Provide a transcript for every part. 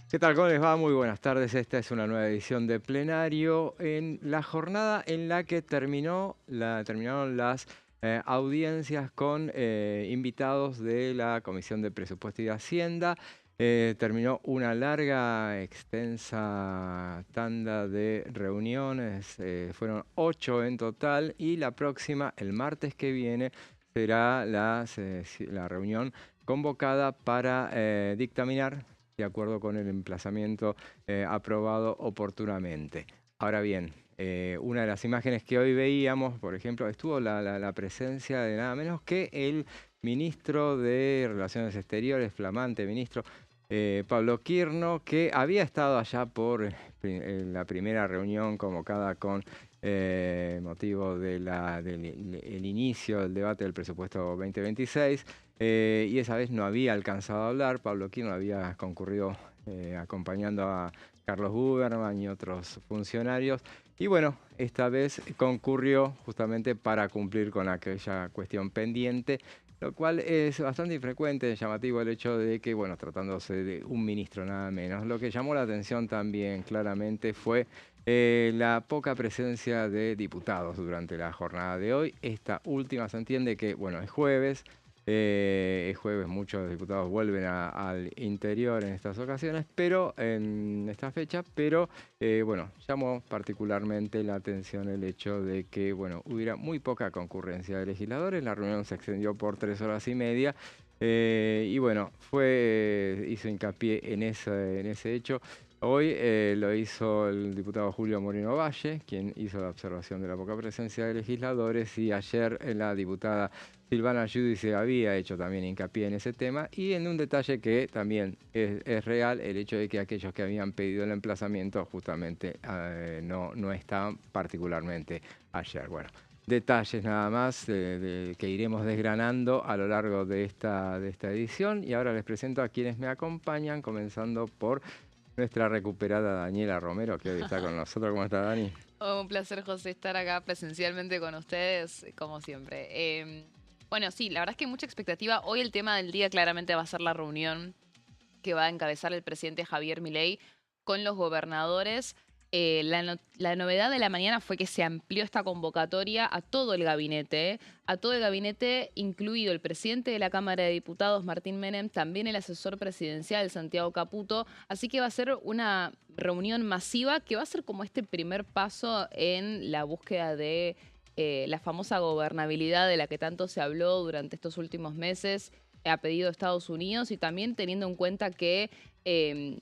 ¿Qué tal? ¿Cómo les va? Muy buenas tardes. Esta es una nueva edición de Plenario en la jornada en la que terminaron las audiencias con invitados de la Comisión de Presupuesto y Hacienda. Terminó una larga, extensa tanda de reuniones, fueron 8 en total y la próxima, el martes que viene, será la reunión convocada para dictaminar de acuerdo con el emplazamiento aprobado oportunamente. Ahora bien, una de las imágenes que hoy veíamos, por ejemplo, estuvo la presencia de nada menos que el ministro de Relaciones Exteriores, flamante ministro, Pablo Quirno, que había estado allá por la primera reunión convocada con motivo del el inicio del debate del presupuesto 2026. Y esa vez no había alcanzado a hablar. Pablo Quirno había concurrido acompañando a Carlos Buberman y otros funcionarios. Y bueno, esta vez concurrió justamente para cumplir con aquella cuestión pendiente, lo cual es bastante infrecuente, llamativo el hecho de que, bueno, tratándose de un ministro nada menos. Lo que llamó la atención también claramente fue la poca presencia de diputados durante la jornada de hoy. Esta última se entiende que, bueno, es jueves, muchos diputados vuelven al interior en estas ocasiones, pero en esta fecha, pero bueno, llamó particularmente la atención el hecho de que, bueno, hubiera muy poca concurrencia de legisladores. La reunión se extendió por 3 horas y media. Y bueno, hizo hincapié en ese hecho. Hoy lo hizo el diputado Julio Moreno Valle, quien hizo la observación de la poca presencia de legisladores, y ayer la diputada Silvana Giudice había hecho también hincapié en ese tema, y en un detalle que también es real, el hecho de que aquellos que habían pedido el emplazamiento justamente no estaban particularmente ayer. Bueno, detalles nada más que iremos desgranando a lo largo de esta edición, y ahora les presento a quienes me acompañan, comenzando por nuestra recuperada Daniela Romero, que hoy está con nosotros. ¿Cómo está, Dani? Oh, un placer, José, estar acá presencialmente con ustedes, como siempre. Bueno, sí, la verdad es que hay mucha expectativa. Hoy el tema del día claramente va a ser la reunión que va a encabezar el presidente Javier Milei con los gobernadores. La novedad de la mañana fue que se amplió esta convocatoria a todo el gabinete, incluido el presidente de la Cámara de Diputados, Martín Menem, también el asesor presidencial, Santiago Caputo. Así que va a ser una reunión masiva que va a ser como este primer paso en la búsqueda de la famosa gobernabilidad de la que tanto se habló durante estos últimos meses a pedido de Estados Unidos, y también teniendo en cuenta que,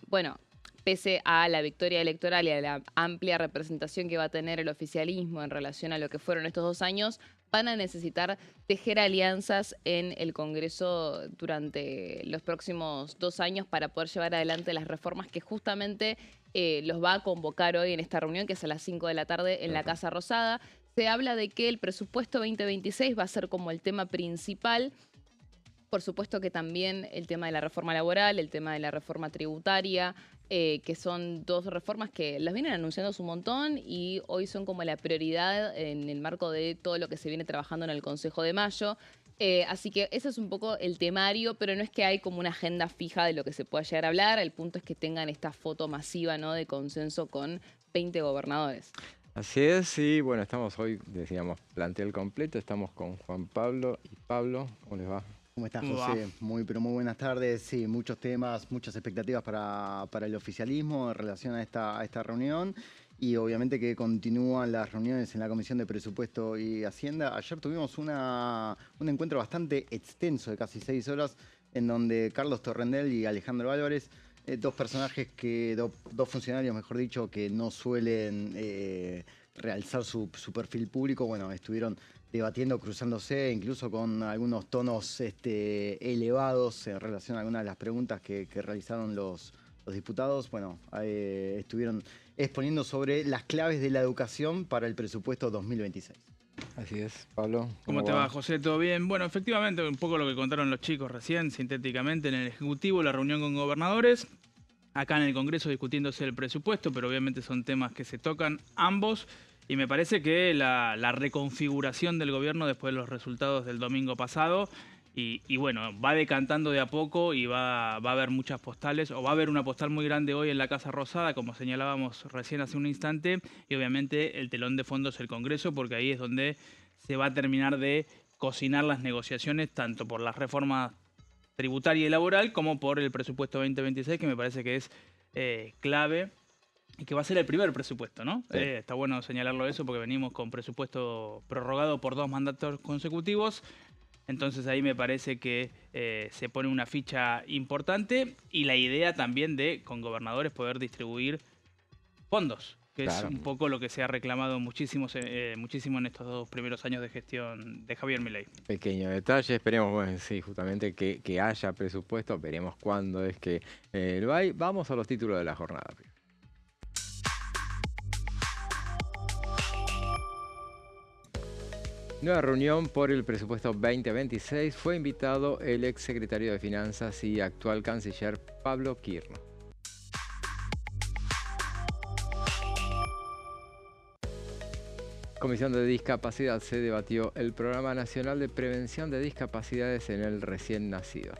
bueno, pese a la victoria electoral y a la amplia representación que va a tener el oficialismo en relación a lo que fueron estos 2 años, van a necesitar tejer alianzas en el Congreso durante los próximos 2 años para poder llevar adelante las reformas que justamente los va a convocar hoy en esta reunión, que es a las 5 de la tarde en la Casa Rosada. Se habla de que el presupuesto 2026 va a ser como el tema principal. Por supuesto que también el tema de la reforma laboral, el tema de la reforma tributaria, que son dos reformas que las vienen anunciando hace un montón y hoy son como la prioridad en el marco de todo lo que se viene trabajando en el Consejo de Mayo. Así que ese es un poco el temario, pero no es que hay como una agenda fija de lo que se pueda llegar a hablar. El punto es que tengan esta foto masiva, ¿no?, de consenso con 20 gobernadores. Así es, y bueno, estamos hoy, decíamos, plantel completo, estamos con Juan Pablo y Pablo. ¿Cómo les va? ¿Cómo estás, ¿Cómo va? José? Pero muy buenas tardes. Sí, muchos temas, muchas expectativas para el oficialismo en relación a esta reunión. Y obviamente que continúan las reuniones en la Comisión de Presupuesto y Hacienda. Ayer tuvimos un encuentro bastante extenso de casi 6 horas, en donde Carlos Torrendel y Alejandro Álvarez, dos personajes dos funcionarios, mejor dicho, que no suelen realzar su perfil público, bueno, estuvieron debatiendo, cruzándose, incluso con algunos tonos elevados en relación a algunas de las preguntas que realizaron los diputados. Bueno, estuvieron exponiendo sobre las claves de la educación para el presupuesto 2026. Así es, Pablo. ¿Cómo te va, José? ¿Todo bien? Bueno, efectivamente, un poco lo que contaron los chicos recién, sintéticamente, en el Ejecutivo, la reunión con gobernadores, acá en el Congreso discutiéndose el presupuesto, pero obviamente son temas que se tocan ambos, y me parece que la reconfiguración del gobierno después de los resultados del domingo pasado Y bueno, va decantando de a poco y va a haber muchas postales, o va a haber una postal muy grande hoy en la Casa Rosada, como señalábamos recién hace un instante, y obviamente el telón de fondo es el Congreso, porque ahí es donde se va a terminar de cocinar las negociaciones, tanto por las reformas tributaria y laboral, como por el presupuesto 2026, que me parece que es clave y que va a ser el primer presupuesto, ¿no? Sí. Está bueno señalarlo eso porque venimos con presupuesto prorrogado por 2 mandatos consecutivos. Entonces ahí me parece que se pone una ficha importante y la idea también de, con gobernadores, poder distribuir fondos, que Claro. es un poco lo que se ha reclamado muchísimo en estos 2 primeros años de gestión de Javier Milei. Pequeño detalle, esperemos, bueno, sí, justamente que haya presupuesto, veremos cuándo es que lo hay. Vamos a los títulos de la jornada. Nueva reunión por el presupuesto 2026. Fue invitado el ex secretario de Finanzas y actual canciller Pablo Kirno. Comisión de Discapacidad se debatió el Programa Nacional de Prevención de Discapacidades en el recién nacido.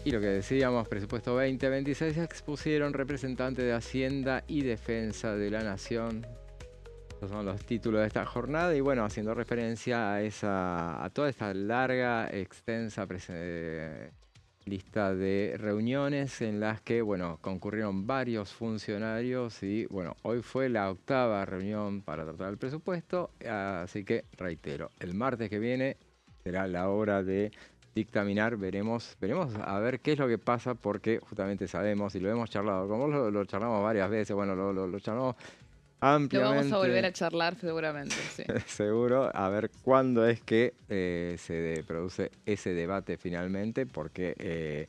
Y lo que decíamos, presupuesto 2026, expusieron representantes de Hacienda y Defensa de la Nación. Estos son los títulos de esta jornada y bueno, haciendo referencia a toda esta larga, extensa lista de reuniones en las que, bueno, concurrieron varios funcionarios y, bueno, hoy fue la 8ª reunión para tratar el presupuesto, así que reitero, el martes que viene será la hora de dictaminar, veremos a ver qué es lo que pasa, porque justamente sabemos y lo hemos charlado, como lo charlamos varias veces, bueno, lo charlamos Lo ampliamente. vamos a volver a charlar seguramente, sí. Seguro, a ver cuándo es que se produce ese debate finalmente, porque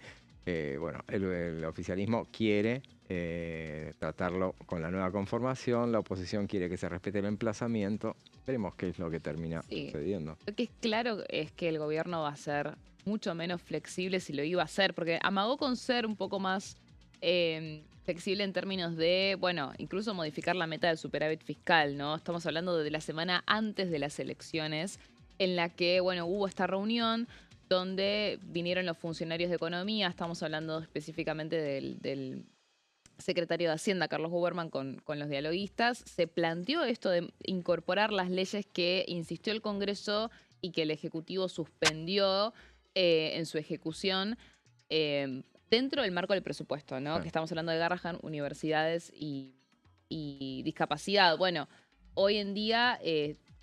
bueno, el oficialismo quiere tratarlo con la nueva conformación, la oposición quiere que se respete el emplazamiento, veremos qué es lo que termina sucediendo. Lo que es claro es que el gobierno va a ser mucho menos flexible si lo iba a hacer, porque amagó con ser un poco más flexible en términos de, bueno, incluso modificar la meta del superávit fiscal, ¿no? Estamos hablando de la semana antes de las elecciones, en la que, bueno, hubo esta reunión donde vinieron los funcionarios de economía, estamos hablando específicamente del secretario de Hacienda, Carlos Huberman, con los dialoguistas. Se planteó esto de incorporar las leyes que insistió el Congreso y que el Ejecutivo suspendió en su ejecución dentro del marco del presupuesto, ¿no? Sí. Que estamos hablando de Garrahan, universidades y discapacidad. Bueno, hoy en día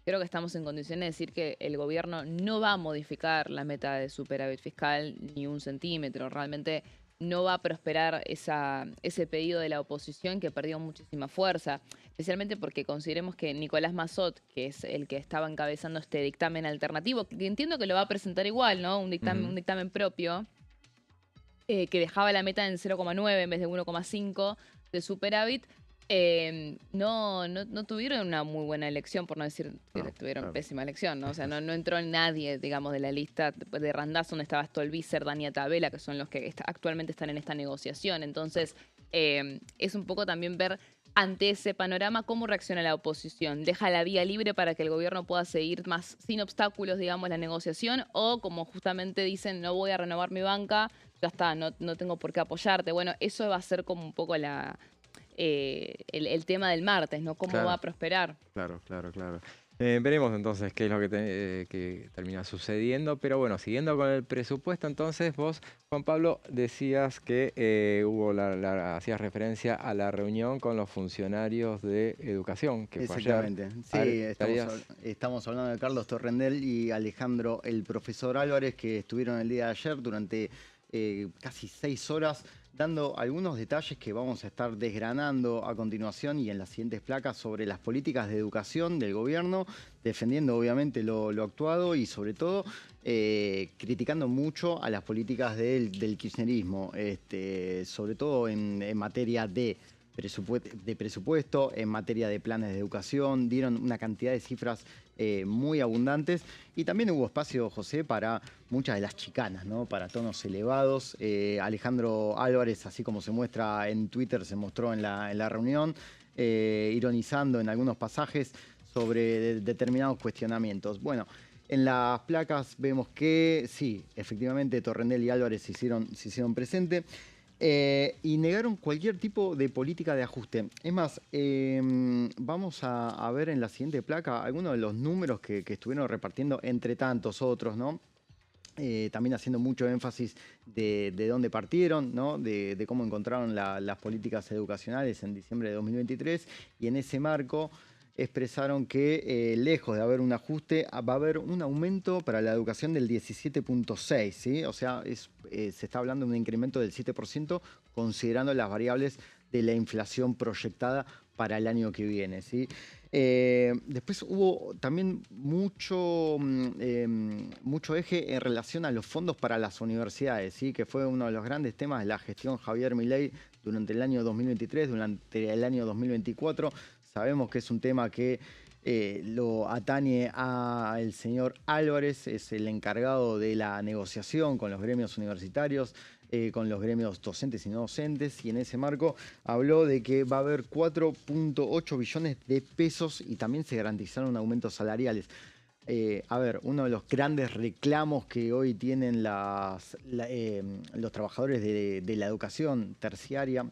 creo que estamos en condiciones de decir que el gobierno no va a modificar la meta de superávit fiscal ni un centímetro. Realmente no va a prosperar ese pedido de la oposición que perdió muchísima fuerza, especialmente porque consideremos que Nicolás Massot, que es el que estaba encabezando este dictamen alternativo, que entiendo que lo va a presentar igual, ¿no? Un dictamen propio, que dejaba la meta en 0,9 en vez de 1,5 de superávit, no tuvieron una muy buena elección, por no decir que tuvieron pésima elección, ¿no? O sea, no entró nadie, digamos, de la lista de Randazzo, donde estaba Stolbizer, Dania Tabela, que son los que actualmente están en esta negociación. Entonces, es un poco también ver ante ese panorama cómo reacciona la oposición. ¿Deja la vía libre para que el gobierno pueda seguir más sin obstáculos, digamos, la negociación? O como justamente dicen, no voy a renovar mi banca, ya está, no tengo por qué apoyarte. Bueno, eso va a ser como un poco el tema del martes, ¿no? ¿Cómo va a prosperar? Claro. Veremos entonces qué es lo que termina sucediendo, pero bueno, siguiendo con el presupuesto, entonces vos, Juan Pablo, decías que hacías referencia a la reunión con los funcionarios de educación, que fue ayer. Exactamente, sí, estamos hablando de Carlos Torrendel y Alejandro, el profesor Álvarez, que estuvieron el día de ayer durante casi 6 horas, dando algunos detalles que vamos a estar desgranando a continuación y en las siguientes placas sobre las políticas de educación del gobierno, defendiendo obviamente lo actuado y sobre todo criticando mucho a las políticas del kirchnerismo, sobre todo en materia de presupuesto, en materia de planes de educación, dieron una cantidad de cifras muy abundantes y también hubo espacio, José, para muchas de las chicanas, ¿no? Para tonos elevados. Alejandro Álvarez, así como se muestra en Twitter, se mostró en la reunión, ironizando en algunos pasajes sobre determinados cuestionamientos. Bueno, en las placas vemos que sí, efectivamente Torrendel y Álvarez se hicieron presente. Y negaron cualquier tipo de política de ajuste. Es más, vamos a ver en la siguiente placa algunos de los números que estuvieron repartiendo entre tantos otros, ¿no? También haciendo mucho énfasis de dónde partieron, ¿no? De cómo encontraron las políticas educacionales en diciembre de 2023, y en ese marco expresaron que lejos de haber un ajuste, va a haber un aumento para la educación del 17.6%, ¿sí? O sea, se está hablando de un incremento del 7% considerando las variables de la inflación proyectada para el año que viene, ¿sí? Después hubo también mucho eje en relación a los fondos para las universidades, ¿sí? Que fue uno de los grandes temas de la gestión Javier Milei durante el año 2023, durante el año 2024. Sabemos que es un tema que lo atañe al señor Álvarez, es el encargado de la negociación con los gremios universitarios, con los gremios docentes y no docentes, y en ese marco habló de que va a haber 4.8 billones de pesos y también se garantizaron aumentos salariales. A ver, uno de los grandes reclamos que hoy tienen los trabajadores de la educación terciaria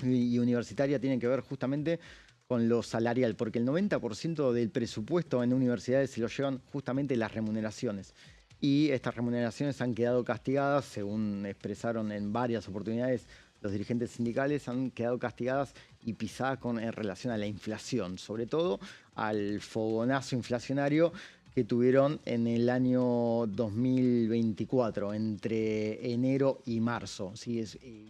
y universitaria tienen que ver justamente con lo salarial, porque el 90% del presupuesto en universidades se lo llevan justamente las remuneraciones. Y estas remuneraciones han quedado castigadas, según expresaron en varias oportunidades los dirigentes sindicales, han quedado castigadas y pisadas en relación a la inflación, sobre todo al fogonazo inflacionario que tuvieron en el año 2024, entre enero y marzo, ¿sí?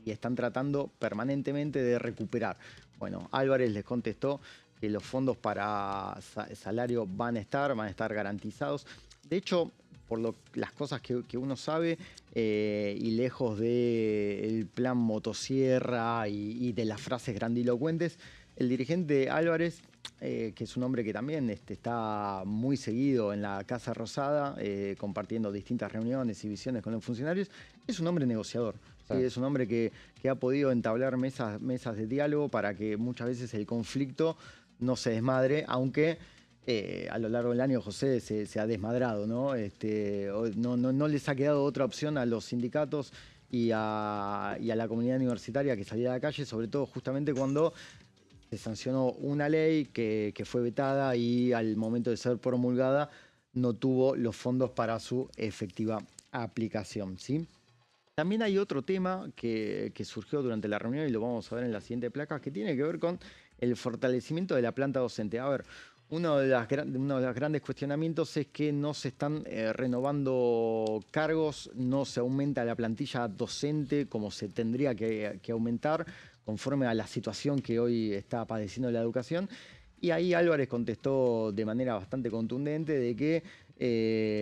Y están tratando permanentemente de recuperar. Bueno, Álvarez les contestó que los fondos para salario van a estar garantizados. De hecho, por las cosas que uno sabe, y lejos del plan motosierra y de las frases grandilocuentes, el dirigente Álvarez, que es un hombre que también está muy seguido en la Casa Rosada, compartiendo distintas reuniones y visiones con los funcionarios, es un hombre negociador. ¿Sí? Es un hombre que ha podido entablar mesas de diálogo para que muchas veces el conflicto no se desmadre, aunque a lo largo del año José se ha desmadrado, ¿no? No les ha quedado otra opción a los sindicatos y a la comunidad universitaria que salir a la calle, sobre todo justamente cuando se sancionó una ley que fue vetada y al momento de ser promulgada no tuvo los fondos para su efectiva aplicación, ¿sí? También hay otro tema que surgió durante la reunión y lo vamos a ver en la siguiente placa, que tiene que ver con el fortalecimiento de la planta docente. A ver, uno de los grandes cuestionamientos es que no se están renovando cargos, no se aumenta la plantilla docente como se tendría que aumentar conforme a la situación que hoy está padeciendo la educación. Y ahí Álvarez contestó de manera bastante contundente de que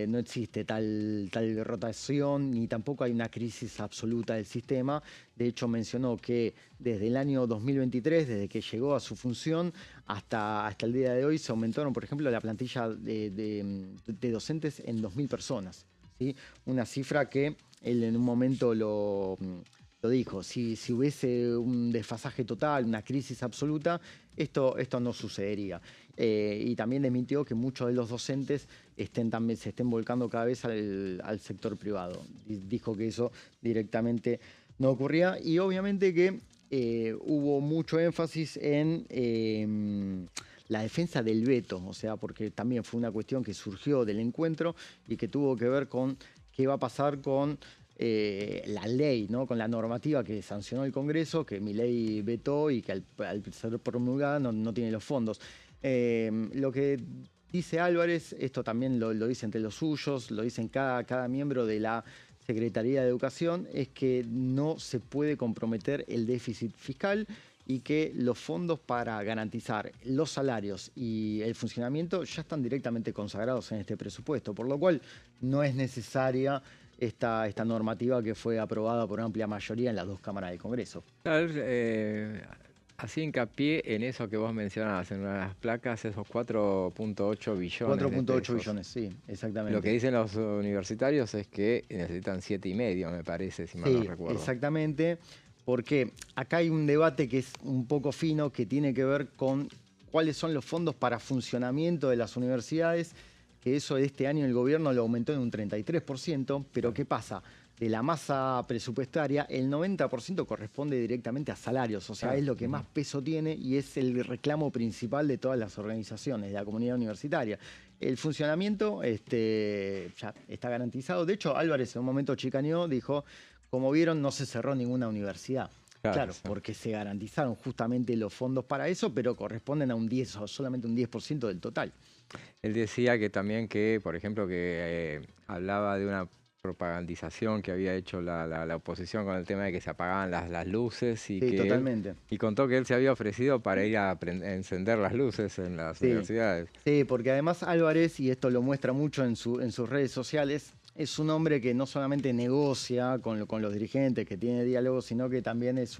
no existe tal rotación ni tampoco hay una crisis absoluta del sistema. De hecho, mencionó que desde el año 2023, desde que llegó a su función hasta el día de hoy, se aumentaron, por ejemplo, la plantilla de docentes en 2.000 personas, ¿sí? Una cifra que él en un momento lo dijo. Si hubiese un desfasaje total, una crisis absoluta, esto no sucedería. Y también desmintió que muchos de los docentes también se estén volcando cada vez al sector privado. Dijo que eso directamente no ocurría y obviamente que hubo mucho énfasis en la defensa del veto, o sea, porque también fue una cuestión que surgió del encuentro y que tuvo que ver con qué va a pasar con la ley, ¿no? Con la normativa que sancionó el Congreso, que Milei vetó y que al ser promulgada no tiene los fondos. Lo que dice Álvarez, esto también lo dice entre los suyos, lo dicen cada miembro de la Secretaría de Educación, es que no se puede comprometer el déficit fiscal y que los fondos para garantizar los salarios y el funcionamiento ya están directamente consagrados en este presupuesto, por lo cual no es necesaria esta normativa que fue aprobada por amplia mayoría en las dos cámaras del Congreso. Así hincapié en eso que vos mencionabas, en una de las placas, esos 4.8 billones 4.8 billones, sí, exactamente. Lo que dicen los universitarios es que necesitan 7,5, me parece, si mal no recuerdo. Exactamente, porque acá hay un debate que es un poco fino, que tiene que ver con cuáles son los fondos para funcionamiento de las universidades, que eso este año el gobierno lo aumentó en un 33%, pero ¿qué pasa? De la masa presupuestaria, el 90% corresponde directamente a salarios, o sea, es lo que más peso tiene y es el reclamo principal de todas las organizaciones de la comunidad universitaria. El funcionamiento ya está garantizado. De hecho, Álvarez en un momento chicaneó, dijo, como vieron, no se cerró ninguna universidad. Claro, porque se garantizaron justamente los fondos para eso, pero corresponden a un 10 o solamente un 10% del total. Él decía que también que, por ejemplo, que hablaba de una propagandización que había hecho la oposición con el tema de que se apagaban las luces y Sí, que totalmente. y contó que él se había ofrecido para ir a encender las luces en las universidades. Sí, porque además Álvarez, y esto lo muestra mucho en sus redes sociales, es un hombre que no solamente negocia con los dirigentes, que tiene diálogo, sino que también es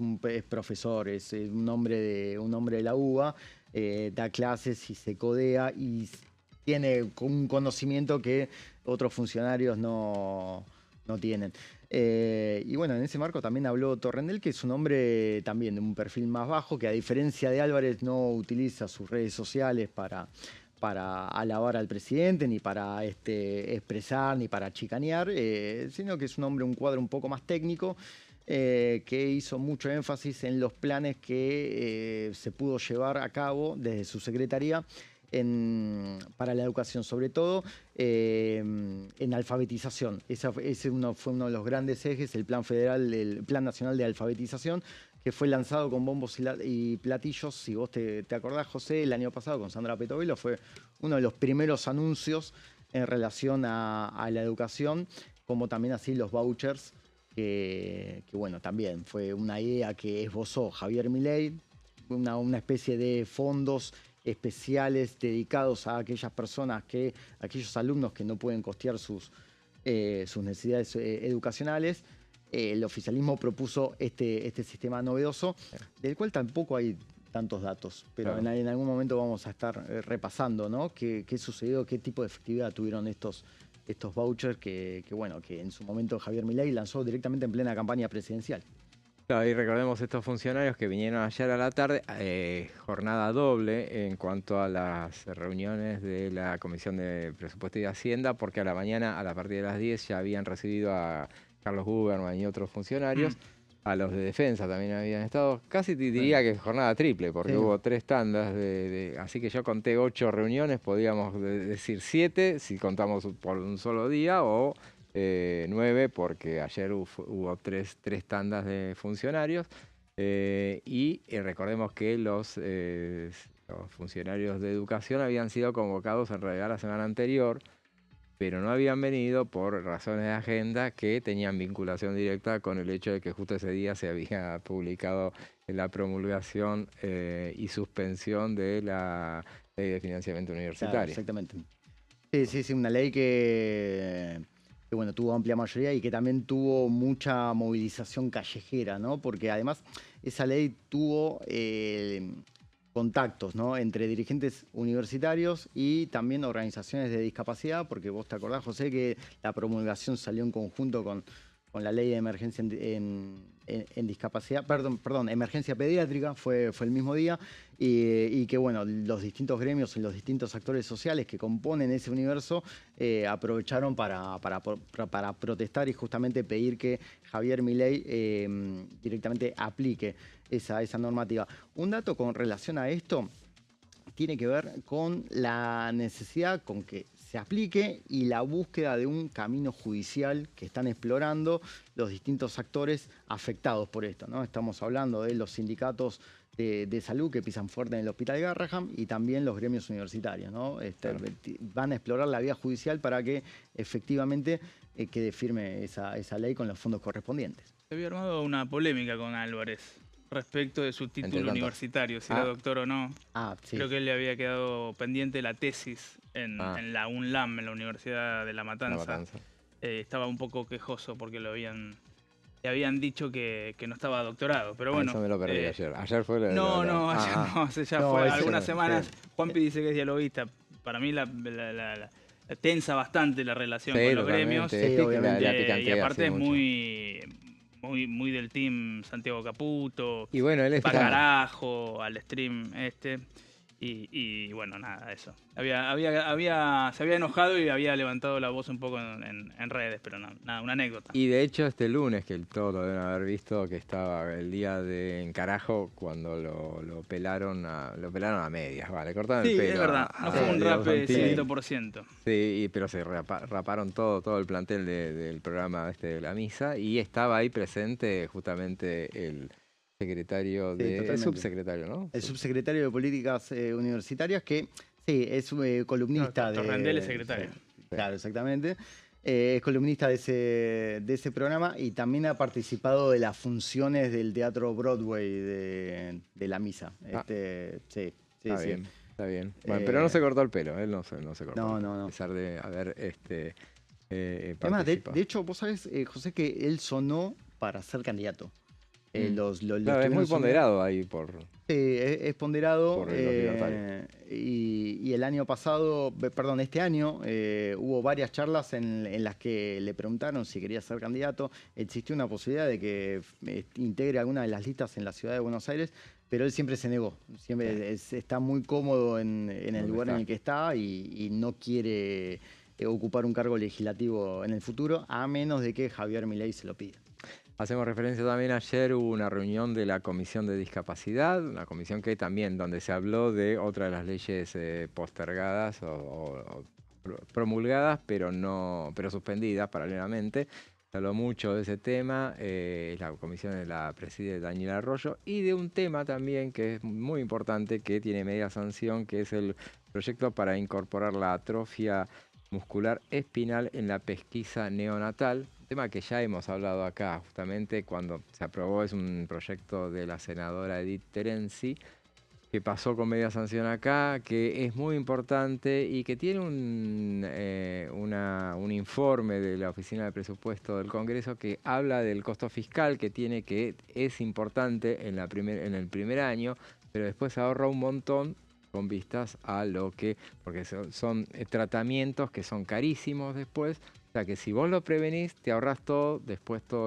profesor, es un hombre de la UBA, da clases y se codea y tiene un conocimiento que otros funcionarios no tienen. Y bueno, en ese marco también habló Torrendel, que es un hombre también de un perfil más bajo, que a diferencia de Álvarez no utiliza sus redes sociales para alabar al presidente, ni para expresar, ni para chicanear, sino que es un hombre, un cuadro un poco más técnico, que hizo mucho énfasis en los planes que se pudo llevar a cabo desde su secretaría para la educación, sobre todo en alfabetización. Ese fue uno de los grandes ejes, el Plan Federal, el Plan Nacional de Alfabetización, que fue lanzado con bombos y platillos. Si vos te acordás, José, el año pasado con Sandra Petovelo fue uno de los primeros anuncios en relación a la educación, como también así los vouchers, que bueno, también fue una idea que esbozó Javier Milei, una especie de fondos especiales dedicados a aquellas personas, aquellos alumnos que no pueden costear sus necesidades educacionales. El oficialismo propuso este sistema novedoso, del cual tampoco hay tantos datos, pero en algún momento vamos a estar repasando, ¿no? ¿Qué sucedió? ¿Qué tipo de efectividad tuvieron estos vouchers que en su momento Javier Milei lanzó directamente en plena campaña presidencial? Claro, y recordemos estos funcionarios que vinieron ayer a la tarde, jornada doble en cuanto a las reuniones de la Comisión de Presupuesto y Hacienda, porque a la mañana, a partir de las 10, ya habían recibido a Carlos Huberman y otros funcionarios. A los de defensa también habían estado. Casi te diría que jornada triple, porque hubo 3 tandas. Así que yo conté 8 reuniones, podríamos decir 7 si contamos por un solo día, o 9 porque ayer hubo 3 tandas de funcionarios. Y recordemos que los funcionarios de educación habían sido convocados en realidad la semana anterior, pero no habían venido por razones de agenda que tenían vinculación directa con el hecho de que justo ese día se había publicado la promulgación y suspensión de la ley de financiamiento universitario. Claro, exactamente. Sí, una ley que bueno, tuvo amplia mayoría y que también tuvo mucha movilización callejera, ¿no? Porque además esa ley tuvo contactos, ¿no? Entre dirigentes universitarios y también organizaciones de discapacidad, porque vos te acordás, José, que la promulgación salió en conjunto con la ley de emergencia en discapacidad, perdón, emergencia pediátrica, fue el mismo día, y que bueno, los distintos gremios y los distintos actores sociales que componen ese universo aprovecharon para protestar y justamente pedir que Javier Milei directamente aplique esa normativa. Un dato con relación a esto tiene que ver con la necesidad con que se aplique y la búsqueda de un camino judicial que están explorando los distintos actores afectados por esto, ¿no? Estamos hablando de los sindicatos de salud que pisan fuerte en el Hospital Garrahan y también los gremios universitarios, ¿no? Van a explorar la vía judicial para que efectivamente quede firme esa ley con los fondos correspondientes. Se había armado una polémica con Álvarez respecto de su título universitario, si era doctor o no. Sí. Creo que él le había quedado pendiente la tesis en la UNLAM, en la Universidad de La Matanza. Estaba un poco quejoso porque le habían dicho que no estaba doctorado, pero bueno. Eso me lo perdí ayer. Ayer fue ayer no, hace ya fue algunas semanas. Juanpi dice que es dialoguista. Para mí la tensa bastante la relación con los gremios. Sí, obviamente. Y aparte es muy del team Santiago Caputo, y bueno, él está Carajo, al stream Y bueno, nada, eso. Se había enojado y había levantado la voz un poco en redes, pero nada, una anécdota. Y de hecho este lunes, que todos lo deben haber visto, que estaba el día de Encarajo, cuando lo pelaron a medias, le cortaron el pelo. Es verdad, no fue un rape 100%. Sí, pero se raparon todo el plantel del programa de la misa, y estaba ahí presente justamente el secretario el subsecretario, ¿no? El subsecretario de Políticas Universitarias, que sí, es columnista de... Torrendel es secretario. Claro, exactamente. Es columnista de ese programa y también ha participado de las funciones del Teatro Broadway de la misa. Sí. Está bien. Bueno, pero no se cortó el pelo, él no se cortó. No. A pesar de haber Además, de hecho, vos sabés, José, que él sonó para ser candidato. Claro, es muy ponderado ahí por... Sí, es ponderado. Por los libertarios. Y el año pasado, este año, hubo varias charlas en las que le preguntaron si quería ser candidato. Existió una posibilidad de que integre alguna de las listas en la ciudad de Buenos Aires, pero él siempre se negó. Siempre está muy cómodo en el lugar en el que está y no quiere ocupar un cargo legislativo en el futuro, a menos de que Javier Milei se lo pida. Hacemos referencia también, ayer hubo una reunión de la Comisión de Discapacidad, una comisión que también, donde se habló de otra de las leyes postergadas o promulgadas, pero suspendidas paralelamente. Se habló mucho de ese tema, la comisión la preside Daniel Arroyo, y de un tema también que es muy importante, que tiene media sanción, que es el proyecto para incorporar la atrofia muscular espinal en la pesquisa neonatal. Tema que ya hemos hablado acá, justamente cuando se aprobó, es un proyecto de la senadora Edith Terenzi, que pasó con media sanción acá, que es muy importante y que tiene un informe de la Oficina de Presupuesto del Congreso que habla del costo fiscal que es importante en el primer año, pero después ahorra un montón con vistas a porque son tratamientos que son carísimos después. O sea que si vos lo prevenís, te ahorras todo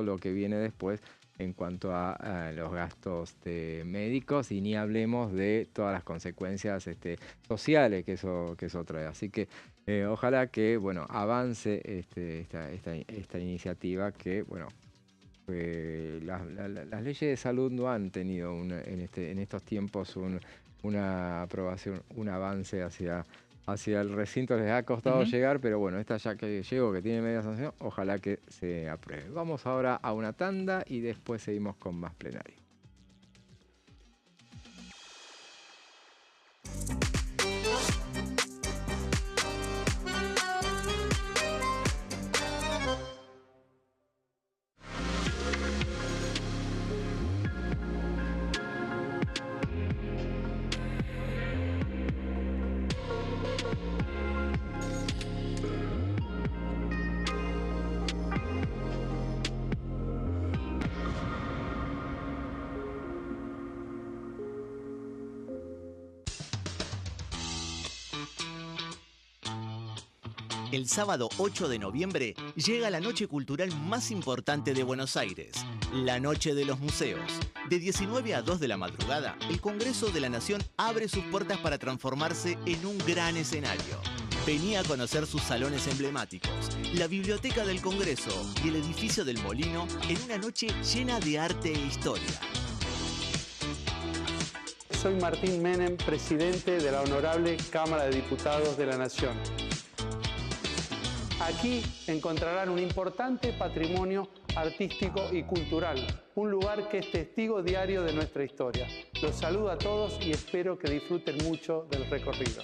lo que viene después en cuanto a los gastos médicos, y ni hablemos de todas las consecuencias sociales que eso trae. Así que ojalá que avance esta iniciativa, que las leyes de salud no han tenido en estos tiempos una aprobación, un avance hacia el recinto. Les ha costado llegar, pero esta ya que llegó, que tiene media sanción, ojalá que se apruebe. Vamos ahora a una tanda y después seguimos con más plenario. El sábado 8 de noviembre llega la noche cultural más importante de Buenos Aires, la Noche de los Museos. De 19 a 2 de la madrugada, el Congreso de la Nación abre sus puertas para transformarse en un gran escenario. Vení a conocer sus salones emblemáticos, la Biblioteca del Congreso y el edificio del Molino en una noche llena de arte e historia. Soy Martín Menem, presidente de la Honorable Cámara de Diputados de la Nación. Aquí encontrarán un importante patrimonio artístico y cultural, un lugar que es testigo diario de nuestra historia. Los saludo a todos y espero que disfruten mucho del recorrido.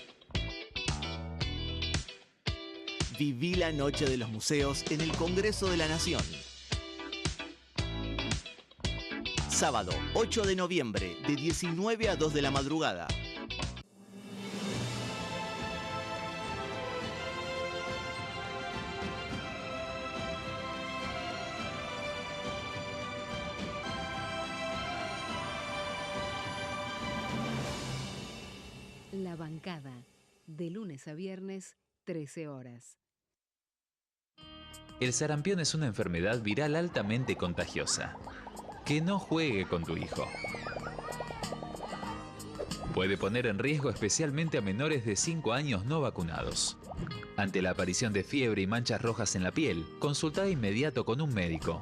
Viví la Noche de los Museos en el Congreso de la Nación. Sábado 8 de noviembre, de 19 a 2 de la madrugada. La Bancada, de lunes a viernes, 13 horas. El sarampión es una enfermedad viral altamente contagiosa. Que no juegue con tu hijo. Puede poner en riesgo especialmente a menores de 5 años no vacunados. Ante la aparición de fiebre y manchas rojas en la piel, consulta de inmediato con un médico.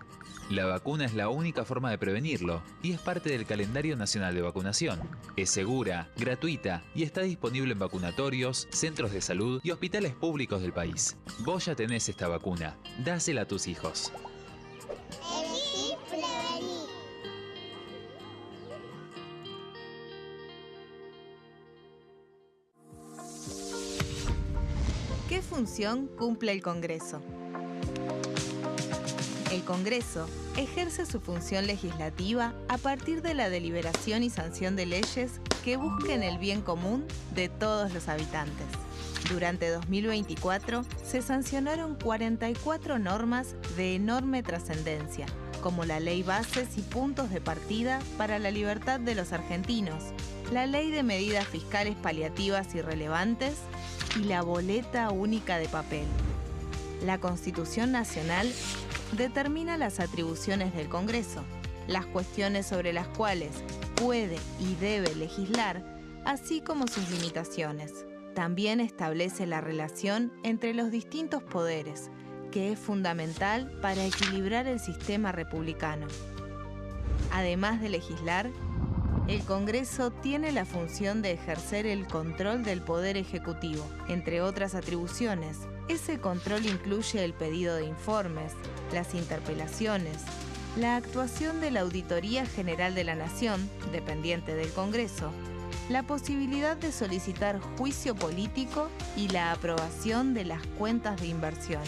La vacuna es la única forma de prevenirlo y es parte del calendario nacional de vacunación. Es segura, gratuita y está disponible en vacunatorios, centros de salud y hospitales públicos del país. Vos ya tenés esta vacuna. Dásela a tus hijos. Elegí prevenir. ¿Qué función cumple el Congreso? El Congreso ejerce su función legislativa a partir de la deliberación y sanción de leyes que busquen el bien común de todos los habitantes. Durante 2024 se sancionaron 44 normas de enorme trascendencia, como la Ley Bases y Puntos de Partida para la Libertad de los Argentinos, la Ley de Medidas Fiscales Paliativas y Relevantes y la Boleta Única de Papel. La Constitución Nacional determina las atribuciones del Congreso, las cuestiones sobre las cuales puede y debe legislar, así como sus limitaciones. También establece la relación entre los distintos poderes, que es fundamental para equilibrar el sistema republicano. Además de legislar, el Congreso tiene la función de ejercer el control del Poder Ejecutivo. Entre otras atribuciones, ese control incluye el pedido de informes, las interpelaciones, la actuación de la Auditoría General de la Nación, dependiente del Congreso, la posibilidad de solicitar juicio político y la aprobación de las cuentas de inversión.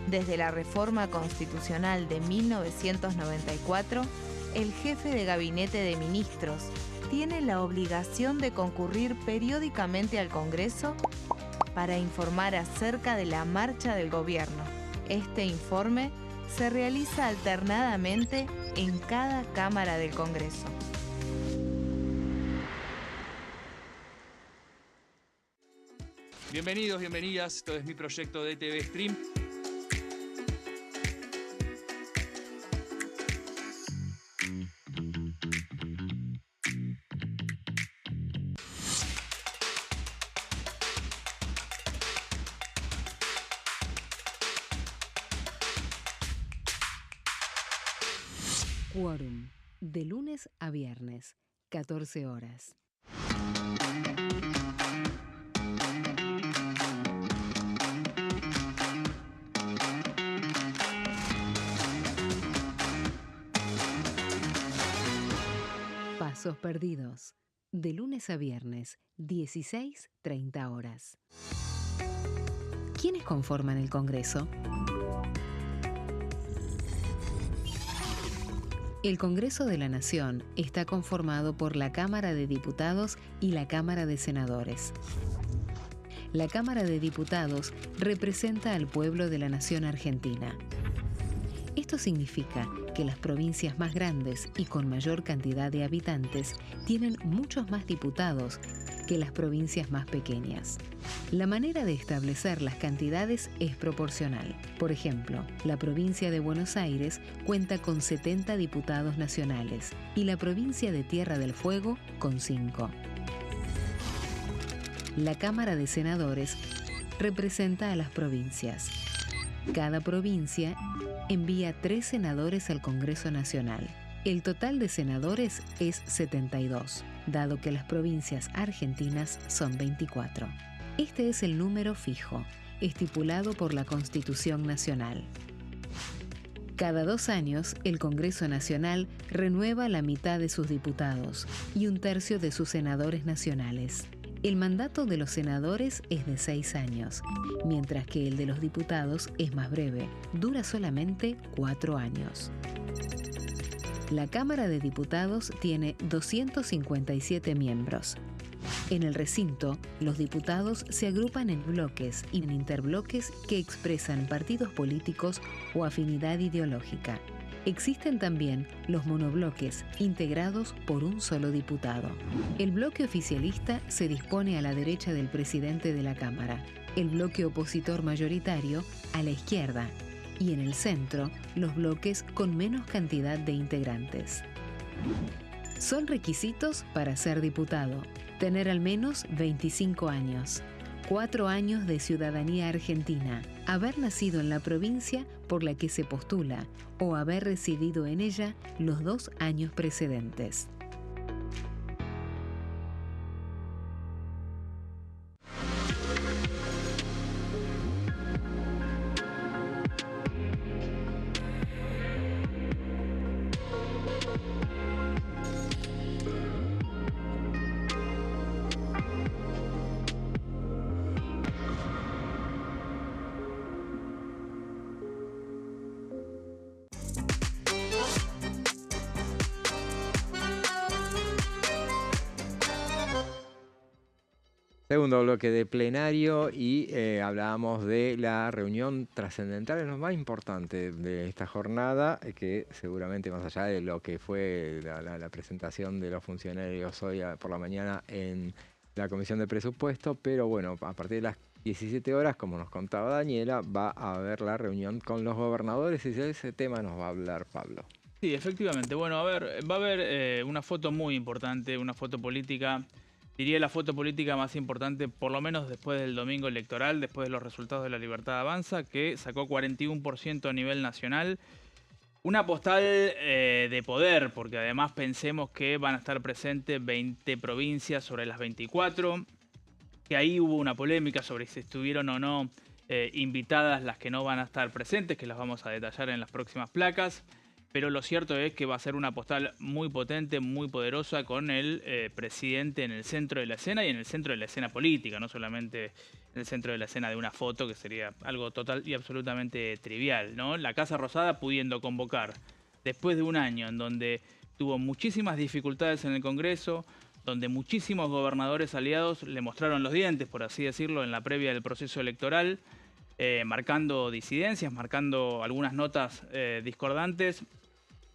Desde la reforma constitucional de 1994, el jefe de gabinete de ministros tiene la obligación de concurrir periódicamente al Congreso para informar acerca de la marcha del gobierno. Este informe se realiza alternadamente en cada Cámara del Congreso. Bienvenidos, bienvenidas. Esto es mi proyecto de TV Stream. Quórum, de lunes a viernes, 14 horas. Pasos perdidos, de lunes a viernes, 16:30 horas. ¿Quiénes conforman el Congreso? El Congreso de la Nación está conformado por la Cámara de Diputados y la Cámara de Senadores. La Cámara de Diputados representa al pueblo de la nación argentina. Esto significa que las provincias más grandes y con mayor cantidad de habitantes tienen muchos más diputados que las provincias más pequeñas. La manera de establecer las cantidades es proporcional. Por ejemplo, la provincia de Buenos Aires cuenta con 70 diputados nacionales y la provincia de Tierra del Fuego con 5. La Cámara de Senadores representa a las provincias. Cada provincia envía 3 senadores al Congreso Nacional. El total de senadores es 72, dado que las provincias argentinas son 24. Este es el número fijo, estipulado por la Constitución Nacional. Cada 2 años, el Congreso Nacional renueva la mitad de sus diputados y 1/3 de sus senadores nacionales. El mandato de los senadores es de 6 años, mientras que el de los diputados es más breve, dura solamente 4 años. La Cámara de Diputados tiene 257 miembros. En el recinto, los diputados se agrupan en bloques y en interbloques que expresan partidos políticos o afinidad ideológica. Existen también los monobloques, integrados por un solo diputado. El bloque oficialista se dispone a la derecha del presidente de la Cámara, el bloque opositor mayoritario a la izquierda, y en el centro, los bloques con menos cantidad de integrantes. Son requisitos para ser diputado: tener al menos 25 años, 4 años de ciudadanía argentina, haber nacido en la provincia por la que se postula o haber residido en ella los 2 años precedentes. Segundo bloque de plenario y hablábamos de la reunión trascendental, es lo más importante de esta jornada, que seguramente más allá de lo que fue la presentación de los funcionarios hoy por la mañana en la Comisión de Presupuesto, pero bueno, a partir de las 17 horas, como nos contaba Daniela, va a haber la reunión con los gobernadores y de ese tema nos va a hablar Pablo. Sí, efectivamente. Bueno, a ver, va a haber una foto muy importante, una foto política. Diría la foto política más importante, por lo menos después del domingo electoral, después de los resultados de La Libertad Avanza, que sacó 41% a nivel nacional. Una postal de poder, porque además pensemos que van a estar presentes 20 provincias sobre las 24, que ahí hubo una polémica sobre si estuvieron o no invitadas las que no van a estar presentes, que las vamos a detallar en las próximas placas. Pero lo cierto es que va a ser una postal muy potente, muy poderosa, con el presidente en el centro de la escena y en el centro de la escena política, no solamente en el centro de la escena de una foto, que sería algo total y absolutamente trivial, ¿no? La Casa Rosada pudiendo convocar, después de un año en donde tuvo muchísimas dificultades en el Congreso, donde muchísimos gobernadores aliados le mostraron los dientes, por así decirlo, en la previa del proceso electoral, marcando disidencias, marcando algunas notas discordantes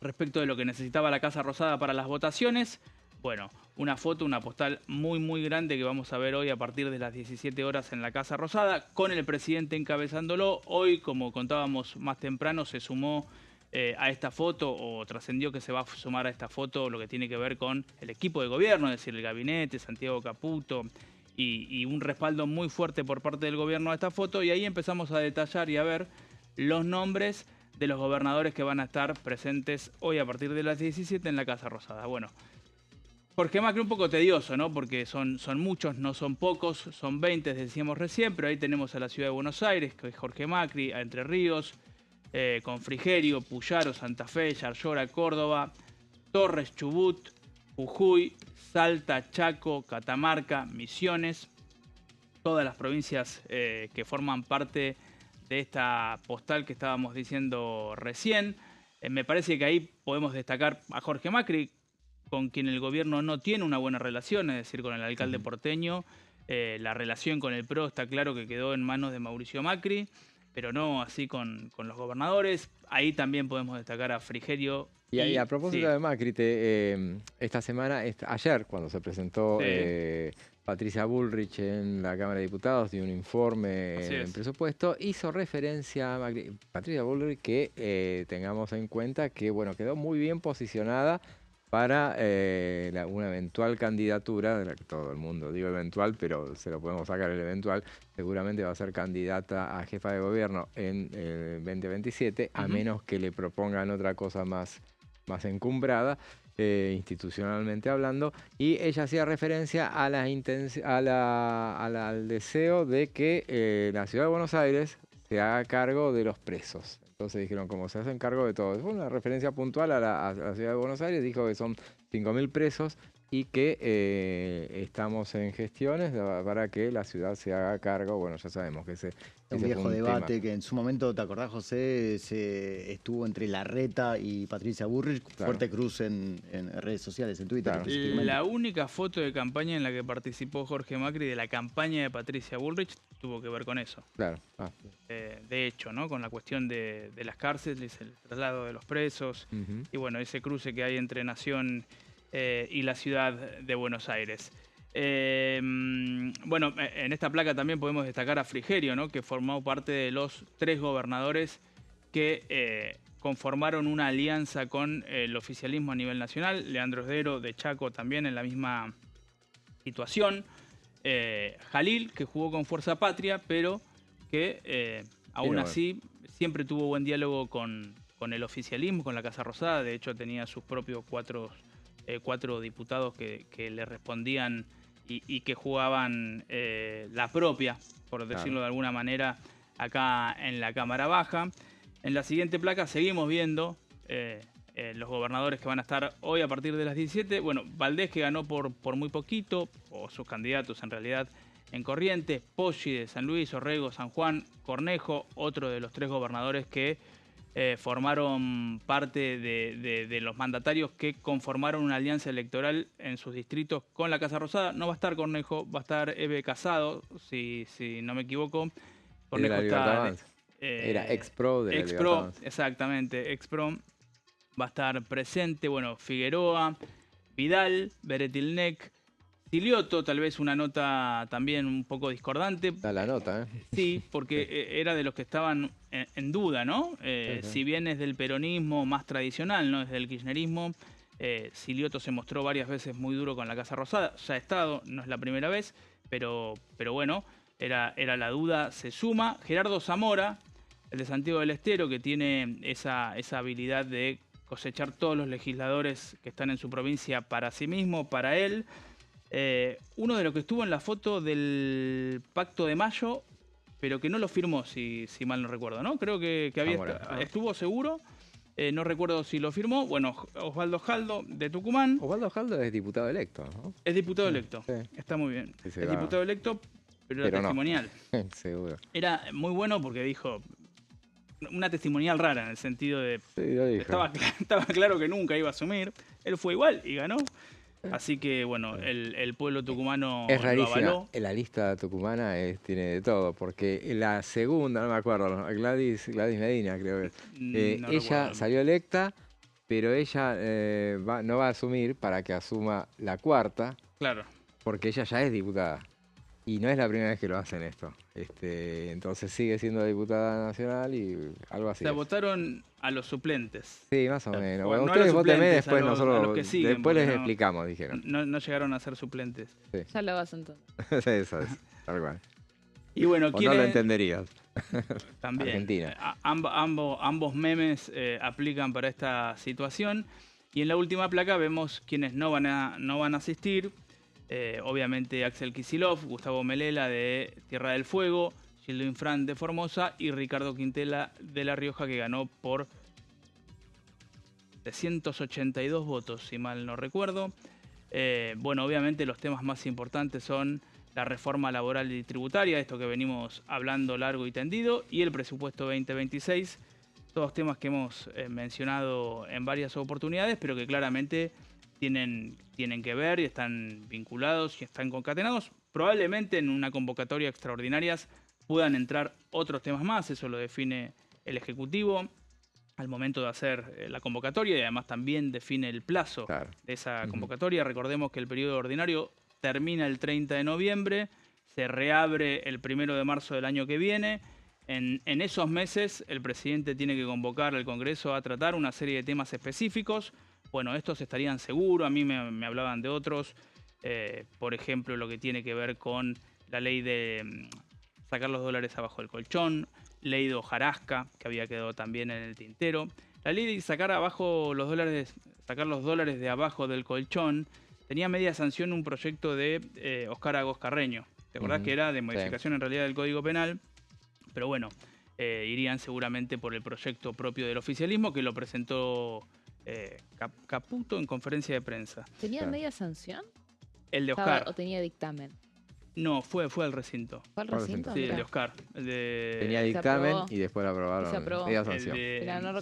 respecto de lo que necesitaba la Casa Rosada para las votaciones. Bueno, una foto, una postal muy grande que vamos a ver hoy a partir de las 17 horas en la Casa Rosada, con el presidente encabezándolo. Hoy, como contábamos más temprano, se sumó a esta foto, o trascendió que se va a sumar a esta foto lo que tiene que ver con el equipo de gobierno, es decir, el gabinete, Santiago Caputo, y un respaldo muy fuerte por parte del gobierno a esta foto. Y ahí empezamos a detallar y a ver los nombres de los gobernadores que van a estar presentes hoy a partir de las 17 en la Casa Rosada. Bueno, Jorge Macri un poco tedioso, ¿no? Porque son muchos, no son pocos, son 20, decíamos recién, pero ahí tenemos a la Ciudad de Buenos Aires, que es Jorge Macri, a Entre Ríos, con Frigerio, Puyaro, Santa Fe, Yarlora, Córdoba, Torres, Chubut, Jujuy, Salta, Chaco, Catamarca, Misiones, todas las provincias que forman parte de esta postal que estábamos diciendo recién. Me parece que ahí podemos destacar a Jorge Macri, con quien el gobierno no tiene una buena relación, es decir, con el alcalde porteño. La relación con el PRO está claro que quedó en manos de Mauricio Macri, pero no así con los gobernadores. Ahí también podemos destacar a Frigerio. Y a propósito sí. de Macri, esta semana, ayer, cuando se presentó Patricia Bullrich en la Cámara de Diputados, dio un informe en presupuesto, hizo referencia a Macri. Patricia Bullrich, que tengamos en cuenta que bueno, quedó muy bien posicionada para una eventual candidatura, de la que todo el mundo digo eventual, pero se lo podemos sacar el eventual, seguramente va a ser candidata a jefa de gobierno en 2027, a menos que le propongan otra cosa más encumbrada, institucionalmente hablando, y ella hacía referencia a al deseo de que la Ciudad de Buenos Aires se haga cargo de los presos. Entonces dijeron, como se hacen cargo de todo. Fue una referencia puntual a la Ciudad de Buenos Aires, dijo que son 5.000 presos y que estamos en gestiones para que la ciudad se haga cargo. Bueno, ya sabemos que ese un viejo debate que en su momento, ¿te acordás, José? Estuvo entre Larreta y Patricia Bullrich, fuerte cruz en redes sociales, en Twitter. Claro. La única foto de campaña en la que participó Jorge Macri de la campaña de Patricia Bullrich tuvo que ver con eso. Claro. De hecho, ¿no? Con la cuestión de las cárceles, el traslado de los presos y bueno, ese cruce que hay entre Nación y la ciudad de Buenos Aires. Bueno, en esta placa también podemos destacar a Frigerio, ¿no? Que formó parte de los 3 gobernadores que conformaron una alianza con el oficialismo a nivel nacional. Leandro Esdero de Chaco también en la misma situación. Jalil, que jugó con Fuerza Patria, pero que aún así siempre tuvo buen diálogo con el oficialismo, con la Casa Rosada. De hecho, tenía sus propios cuatro diputados que le respondían y que jugaban la propia, por decirlo de alguna manera, acá en la Cámara Baja. En la siguiente placa seguimos viendo los gobernadores que van a estar hoy a partir de las 17. Bueno, Valdés, que ganó por muy poquito, o sus candidatos en realidad, en Corrientes, Poggi de San Luis, Orrego, San Juan, Cornejo, otro de los 3 gobernadores que formaron parte de los mandatarios que conformaron una alianza electoral en sus distritos con la Casa Rosada. No va a estar Cornejo, va a estar Eve Casado, si no me equivoco. Cornejo está... Era ex-pro de la ex-pro, Libertad Avanza. exactamente, ex-pro. Va a estar presente, bueno, Figueroa, Vidal, Beretilnec, Silioto, tal vez una nota también un poco discordante. Da la nota, ¿eh? Sí, porque era de los que estaban en duda, ¿no? Si bien es del peronismo más tradicional, no es del kirchnerismo, Silioto se mostró varias veces muy duro con la Casa Rosada. Ya ha estado, no es la primera vez, pero bueno, era la duda, se suma. Gerardo Zamora, el de Santiago del Estero, que tiene esa habilidad de cosechar todos los legisladores que están en su provincia para sí mismo, para él. Uno de los que estuvo en la foto del Pacto de Mayo, pero que no lo firmó, si mal no recuerdo, ¿no? Creo que estuvo seguro, no recuerdo si lo firmó. Bueno, Osvaldo Jaldo, de Tucumán. Osvaldo Jaldo es diputado electo, ¿no? Es diputado electo, está muy bien. Sí, es diputado electo, pero era testimonial. No. Seguro. Era muy bueno porque dijo... Una testimonial rara, en el sentido de... Sí, lo dijo. Estaba claro que nunca iba a asumir. Él fue igual y ganó. Así que, bueno, el pueblo tucumano es rarísima. lo avaló. La lista tucumana tiene de todo, porque la segunda, no me acuerdo, Gladys Medina, creo que no ella recuerdo. salió electa, pero ella no va a asumir para que asuma la cuarta. Claro. Porque ella ya es diputada. Y no es la primera vez que lo hacen esto. Entonces sigue siendo diputada nacional y algo así. O sea, votaron a los suplentes. Sí, más o menos. Bueno, no ustedes a los votenme, suplentes, después a los que siguen, después les porque explicamos, dijeron. No llegaron a ser suplentes. Sí. Ya lo vas entonces. Eso es, tal cual. Y bueno, o no lo entenderías. También. Argentina. Ambos memes aplican para esta situación. Y en la última placa vemos quienes no van a asistir. Obviamente Axel Kicillof, Gustavo Melela de Tierra del Fuego, Gildo Infran de Formosa y Ricardo Quintela de La Rioja, que ganó por 382 votos, si mal no recuerdo. Bueno, obviamente los temas más importantes son la reforma laboral y tributaria, esto que venimos hablando largo y tendido, y el presupuesto 2026, todos temas que hemos mencionado en varias oportunidades, pero que claramente tienen que ver y están vinculados y están concatenados. Probablemente en una convocatoria extraordinaria puedan entrar otros temas más, eso lo define el Ejecutivo al momento de hacer la convocatoria y además también define el plazo de esa convocatoria. Recordemos que el periodo ordinario termina el 30 de noviembre, se reabre el 1 de marzo del año que viene. En esos meses el presidente tiene que convocar al Congreso a tratar una serie de temas específicos. Bueno, estos estarían seguros, a mí me hablaban de otros, por ejemplo, lo que tiene que ver con la ley de sacar los dólares abajo del colchón, ley de hojarasca, que había quedado también en el tintero, la ley de sacar los dólares de abajo del colchón, tenía media sanción un proyecto de Oscar Agos Carreño, ¿te acordás que era de modificación en realidad del Código Penal? Pero bueno, irían seguramente por el proyecto propio del oficialismo que lo presentó... Caputo en conferencia de prensa. ¿Tenía media sanción? El de Oscar. ¿O tenía dictamen? No, fue al recinto. ¿Fue al recinto? Sí, el de Oscar. Tenía dictamen y después lo aprobaron. Se aprobó. Media sanción.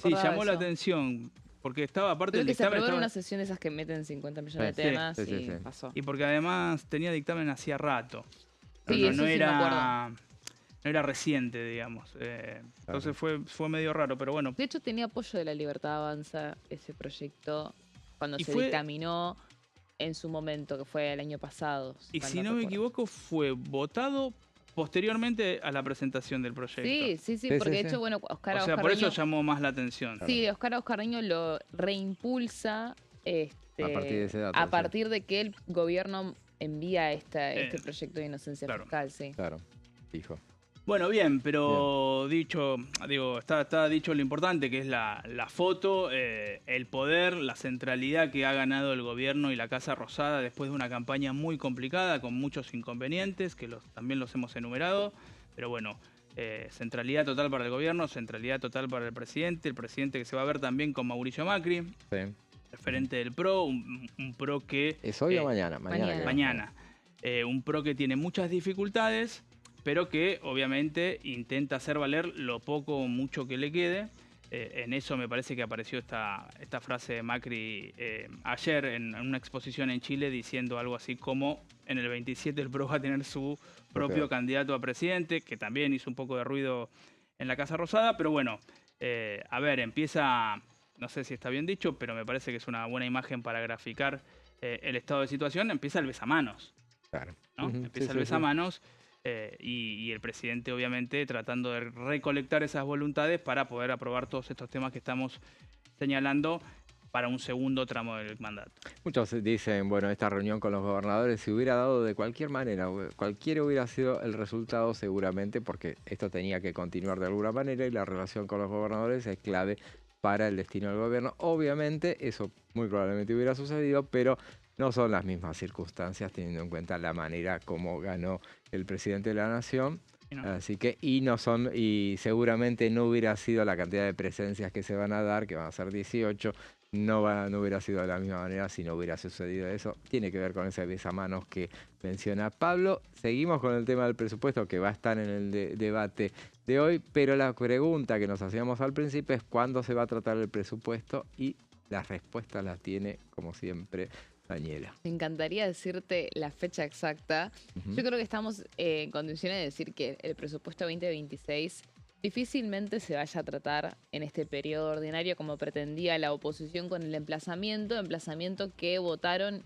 Sí, llamó la atención. Porque estaba aparte del dictamen. Se aprobó en una sesión de esas que meten 50 millones de temas y pasó. Y porque además tenía dictamen hacía rato. No era reciente, digamos. Entonces fue medio raro, pero bueno. De hecho, tenía apoyo de La Libertad Avanza ese proyecto cuando se dictaminó en su momento, que fue el año pasado. Y si no me equivoco, fue votado posteriormente a la presentación del proyecto. Sí, porque de hecho, bueno, Oscar O sea, por eso llamó más la atención. Sí, Oscar Oscarreño lo reimpulsa a partir de ese dato, a partir de que el gobierno envía este proyecto de inocencia fiscal, sí. Claro, dijo. Bueno, bien, pero está dicho lo importante, que es la foto, el poder, la centralidad que ha ganado el gobierno y la Casa Rosada después de una campaña muy complicada, con muchos inconvenientes, que también los hemos enumerado, pero bueno, centralidad total para el gobierno, centralidad total para el presidente que se va a ver también con Mauricio Macri, referente del PRO, un PRO que... ¿Es hoy o mañana? Mañana. Un PRO que tiene muchas dificultades, pero que obviamente intenta hacer valer lo poco o mucho que le quede. En eso me parece que apareció esta frase de Macri ayer en una exposición en Chile, diciendo algo así como: en el 27 el PRO va a tener su propio candidato a presidente, que también hizo un poco de ruido en la Casa Rosada, pero bueno, a ver, empieza, no sé si está bien dicho, pero me parece que es una buena imagen para graficar el estado de situación. Empieza el besamanos. Claro. ¿No? Empieza el besamanos. Y el presidente obviamente tratando de recolectar esas voluntades para poder aprobar todos estos temas que estamos señalando para un segundo tramo del mandato. Muchos dicen, bueno, esta reunión con los gobernadores se hubiera dado de cualquier manera, cualquiera hubiera sido el resultado seguramente, porque esto tenía que continuar de alguna manera y la relación con los gobernadores es clave para el destino del gobierno. Obviamente eso muy probablemente hubiera sucedido, pero no son las mismas circunstancias teniendo en cuenta la manera como ganó el presidente de la nación. Así que, y seguramente no hubiera sido la cantidad de presencias que se van a dar, que van a ser 18, no hubiera sido de la misma manera si no hubiera sucedido eso. Tiene que ver con ese besamanos que menciona Pablo. Seguimos con el tema del presupuesto que va a estar en el debate de hoy, pero la pregunta que nos hacíamos al principio es cuándo se va a tratar el presupuesto, y la respuesta la tiene, como siempre, Daniela. Me encantaría decirte la fecha exacta. Yo creo que estamos en condiciones de decir que el presupuesto 2026 difícilmente se vaya a tratar en este periodo ordinario como pretendía la oposición con el emplazamiento que votaron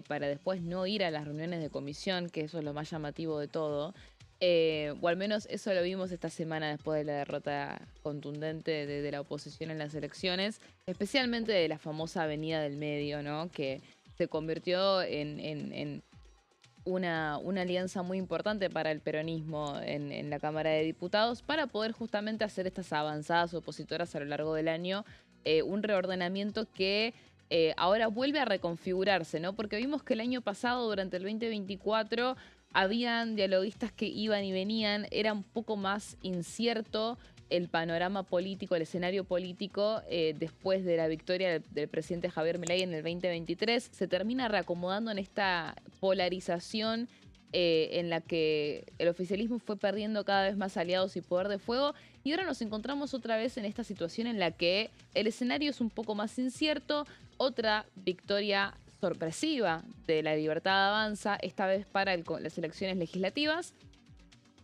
para después no ir a las reuniones de comisión, que eso es lo más llamativo de todo. O al menos eso lo vimos esta semana después de la derrota contundente de la oposición en las elecciones, especialmente de la famosa Avenida del Medio, ¿no? Que se convirtió en una alianza muy importante para el peronismo en la Cámara de Diputados para poder justamente hacer estas avanzadas opositoras a lo largo del año, un reordenamiento que ahora vuelve a reconfigurarse, ¿no? Porque vimos que el año pasado, durante el 2024, habían dialoguistas que iban y venían, era un poco más incierto el panorama político, el escenario político, después de la victoria del presidente Javier Milei en el 2023, se termina reacomodando en esta polarización en la que el oficialismo fue perdiendo cada vez más aliados y poder de fuego, y ahora nos encontramos otra vez en esta situación en la que el escenario es un poco más incierto, otra victoria sorpresiva de la Libertad Avanza, esta vez para las elecciones legislativas,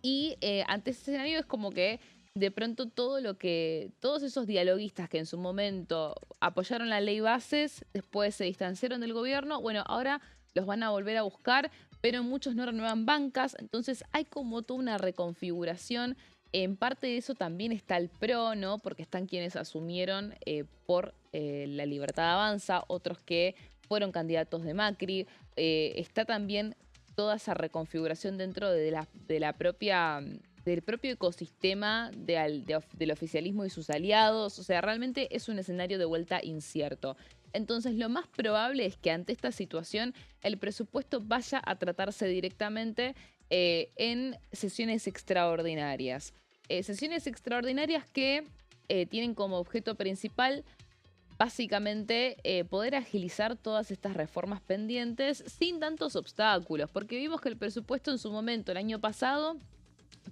y ante ese escenario es como que de pronto todos esos dialoguistas que en su momento apoyaron la ley Bases, después se distanciaron del gobierno, bueno, ahora los van a volver a buscar, pero muchos no renuevan bancas, entonces hay como toda una reconfiguración. En parte de eso también está el PRO, ¿no? Porque están quienes asumieron por la Libertad Avanza, otros que fueron candidatos de Macri. Está también toda esa reconfiguración dentro de la propia... del propio ecosistema del oficialismo y sus aliados. O sea, realmente es un escenario de vuelta incierto. Entonces, lo más probable es que ante esta situación el presupuesto vaya a tratarse directamente en sesiones extraordinarias. Sesiones extraordinarias que tienen como objeto principal básicamente poder agilizar todas estas reformas pendientes sin tantos obstáculos, porque vimos que el presupuesto en su momento, el año pasado,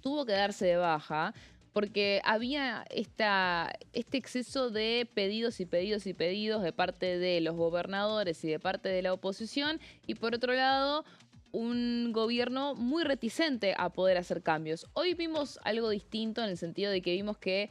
tuvo que darse de baja porque había este exceso de pedidos y pedidos y pedidos de parte de los gobernadores y de parte de la oposición, y por otro lado un gobierno muy reticente a poder hacer cambios. Hoy vimos algo distinto en el sentido de que vimos que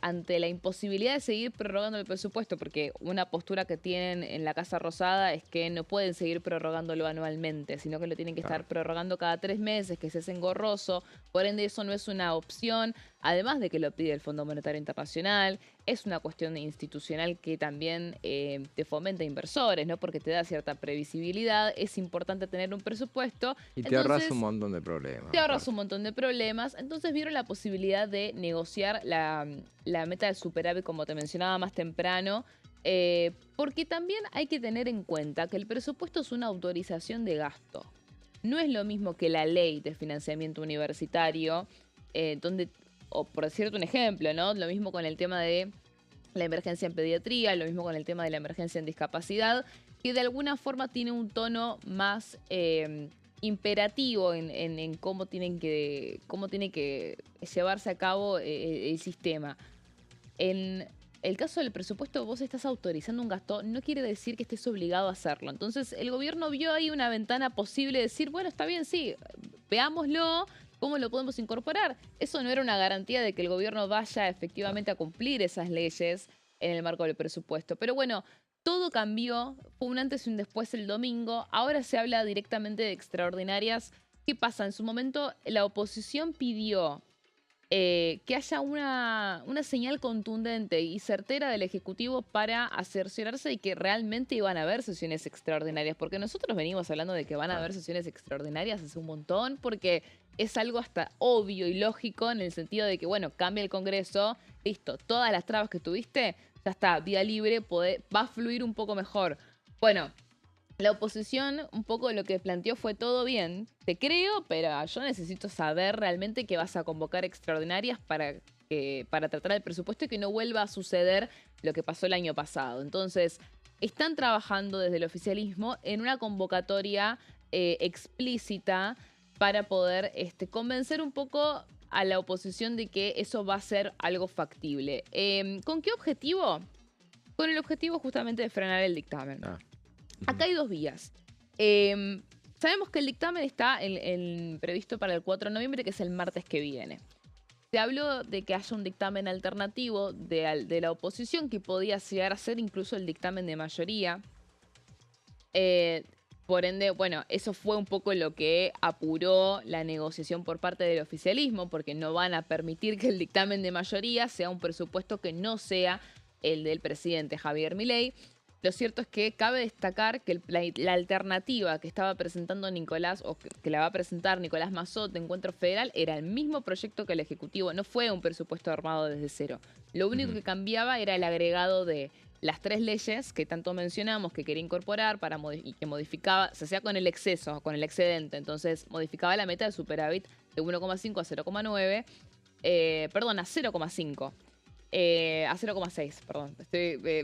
ante la imposibilidad de seguir prorrogando el presupuesto, porque una postura que tienen en la Casa Rosada es que no pueden seguir prorrogándolo anualmente, sino que lo tienen que estar prorrogando cada 3 meses, que se hace engorroso, por ende eso no es una opción, además de que lo pide el Fondo Monetario Internacional, es una cuestión institucional que también te fomenta inversores, ¿no? Porque te da cierta previsibilidad, es importante tener un presupuesto. Y te ahorras un montón de problemas. Te ahorras un montón de problemas, entonces vieron la posibilidad de negociar la meta del superávit, como te mencionaba más temprano, porque también hay que tener en cuenta que el presupuesto es una autorización de gasto. No es lo mismo que la ley de financiamiento universitario, donde, o por decirte un ejemplo, ¿no? Lo mismo con el tema de la emergencia en pediatría, lo mismo con el tema de la emergencia en discapacidad, que de alguna forma tiene un tono más imperativo en cómo tiene que llevarse a cabo el sistema. En el caso del presupuesto, vos estás autorizando un gasto, no quiere decir que estés obligado a hacerlo. Entonces, el gobierno vio ahí una ventana posible de decir, bueno, está bien, sí, veámoslo, ¿cómo lo podemos incorporar? Eso no era una garantía de que el gobierno vaya efectivamente a cumplir esas leyes en el marco del presupuesto. Pero bueno, todo cambió, fue un antes y un después el domingo, ahora se habla directamente de extraordinarias. ¿Qué pasa? En su momento la oposición pidió que haya una señal contundente y certera del Ejecutivo para cerciorarse de que realmente iban a haber sesiones extraordinarias, porque nosotros venimos hablando de que van a haber sesiones extraordinarias hace un montón, porque es algo hasta obvio y lógico en el sentido de que, bueno, cambia el Congreso, listo, todas las trabas que tuviste, ya está, vía libre, va a fluir un poco mejor. Bueno, la oposición un poco lo que planteó fue todo bien, te creo, pero yo necesito saber realmente que vas a convocar extraordinarias para tratar el presupuesto y que no vuelva a suceder lo que pasó el año pasado. Entonces, están trabajando desde el oficialismo en una convocatoria explícita para poder convencer un poco a la oposición de que eso va a ser algo factible. ¿Con qué objetivo? Con el objetivo justamente de frenar el dictamen. Acá hay dos vías. Sabemos que el dictamen está previsto para el 4 de noviembre, que es el martes que viene. Se habló de que haya un dictamen alternativo de la oposición que podía llegar a ser incluso el dictamen de mayoría. Por ende, bueno, eso fue un poco lo que apuró la negociación por parte del oficialismo, porque no van a permitir que el dictamen de mayoría sea un presupuesto que no sea el del presidente Javier Milei. Lo cierto es que cabe destacar que la alternativa que estaba presentando Nicolás, o que la va a presentar Nicolás Mazzot de Encuentro Federal, era el mismo proyecto que el Ejecutivo. No fue un presupuesto armado desde cero. Lo único que cambiaba era el agregado de las 3 leyes que tanto mencionamos que quería incorporar y que modificaba, se hacía con el exceso, con el excedente. Entonces modificaba la meta de superávit de 1,5 a 0,9, perdón, a 0,5. A 0,6, perdón,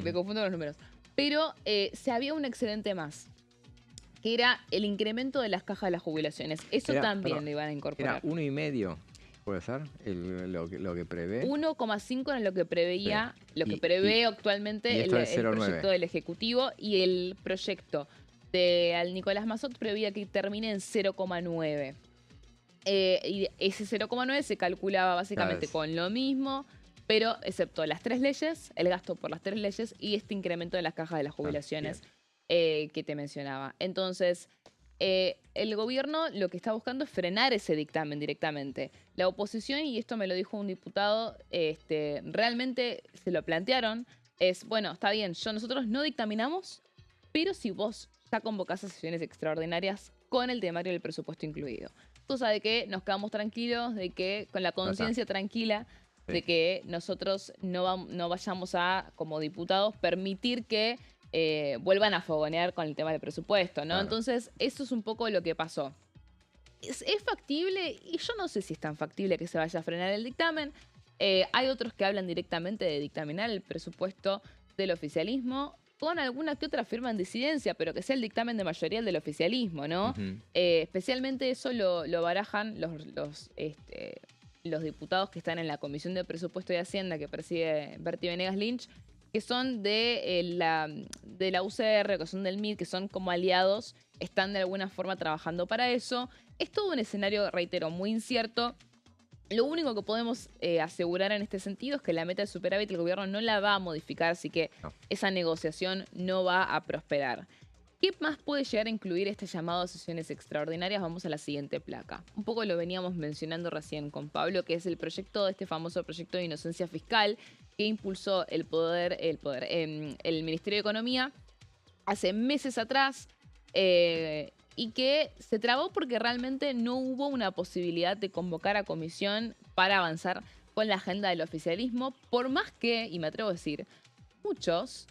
me confundo con los números. Pero se había un excedente más, que era el incremento de las cajas de las jubilaciones. Eso también lo iban a incorporar. Era 1,5, ¿puede ser? Lo que prevé. 1,5 era lo que preveía, lo que prevé actualmente el proyecto del Ejecutivo, y el proyecto de Nicolás Mazzot preveía que termine en 0,9. Y ese 0,9 se calculaba básicamente con lo mismo, pero excepto las 3 leyes, el gasto por las 3 leyes y este incremento de las cajas de las jubilaciones que te mencionaba. Entonces, el gobierno lo que está buscando es frenar ese dictamen directamente. La oposición, y esto me lo dijo un diputado, realmente se lo plantearon, es, bueno, está bien, nosotros no dictaminamos, pero si vos ya convocás a sesiones extraordinarias con el temario del presupuesto incluido. Cosa de que nos quedamos tranquilos, de que con la conciencia tranquila, de que nosotros no vayamos a, como diputados, permitir que vuelvan a fogonear con el tema del presupuesto, ¿no? Entonces, eso es un poco lo que pasó. ¿Es factible? Y yo no sé si es tan factible que se vaya a frenar el dictamen. Hay otros que hablan directamente de dictaminar el presupuesto del oficialismo con alguna que otra firma en disidencia, pero que sea el dictamen de mayoría del oficialismo, ¿no? Especialmente eso lo barajan los diputados que están en la Comisión de Presupuesto y Hacienda que preside Berti Venegas Lynch, que son de la UCR, que son del MID, que son como aliados, están de alguna forma trabajando para eso. Es todo un escenario, reitero, muy incierto. Lo único que podemos asegurar en este sentido es que la meta de superávit el gobierno no la va a modificar, así que esa negociación no va a prosperar. ¿Qué más puede llegar a incluir este llamado a sesiones extraordinarias? Vamos a la siguiente placa. Un poco lo veníamos mencionando recién con Pablo, que es este famoso proyecto de inocencia fiscal que impulsó el Ministerio de Economía hace meses atrás y que se trabó porque realmente no hubo una posibilidad de convocar a comisión para avanzar con la agenda del oficialismo, por más que, y me atrevo a decir, muchos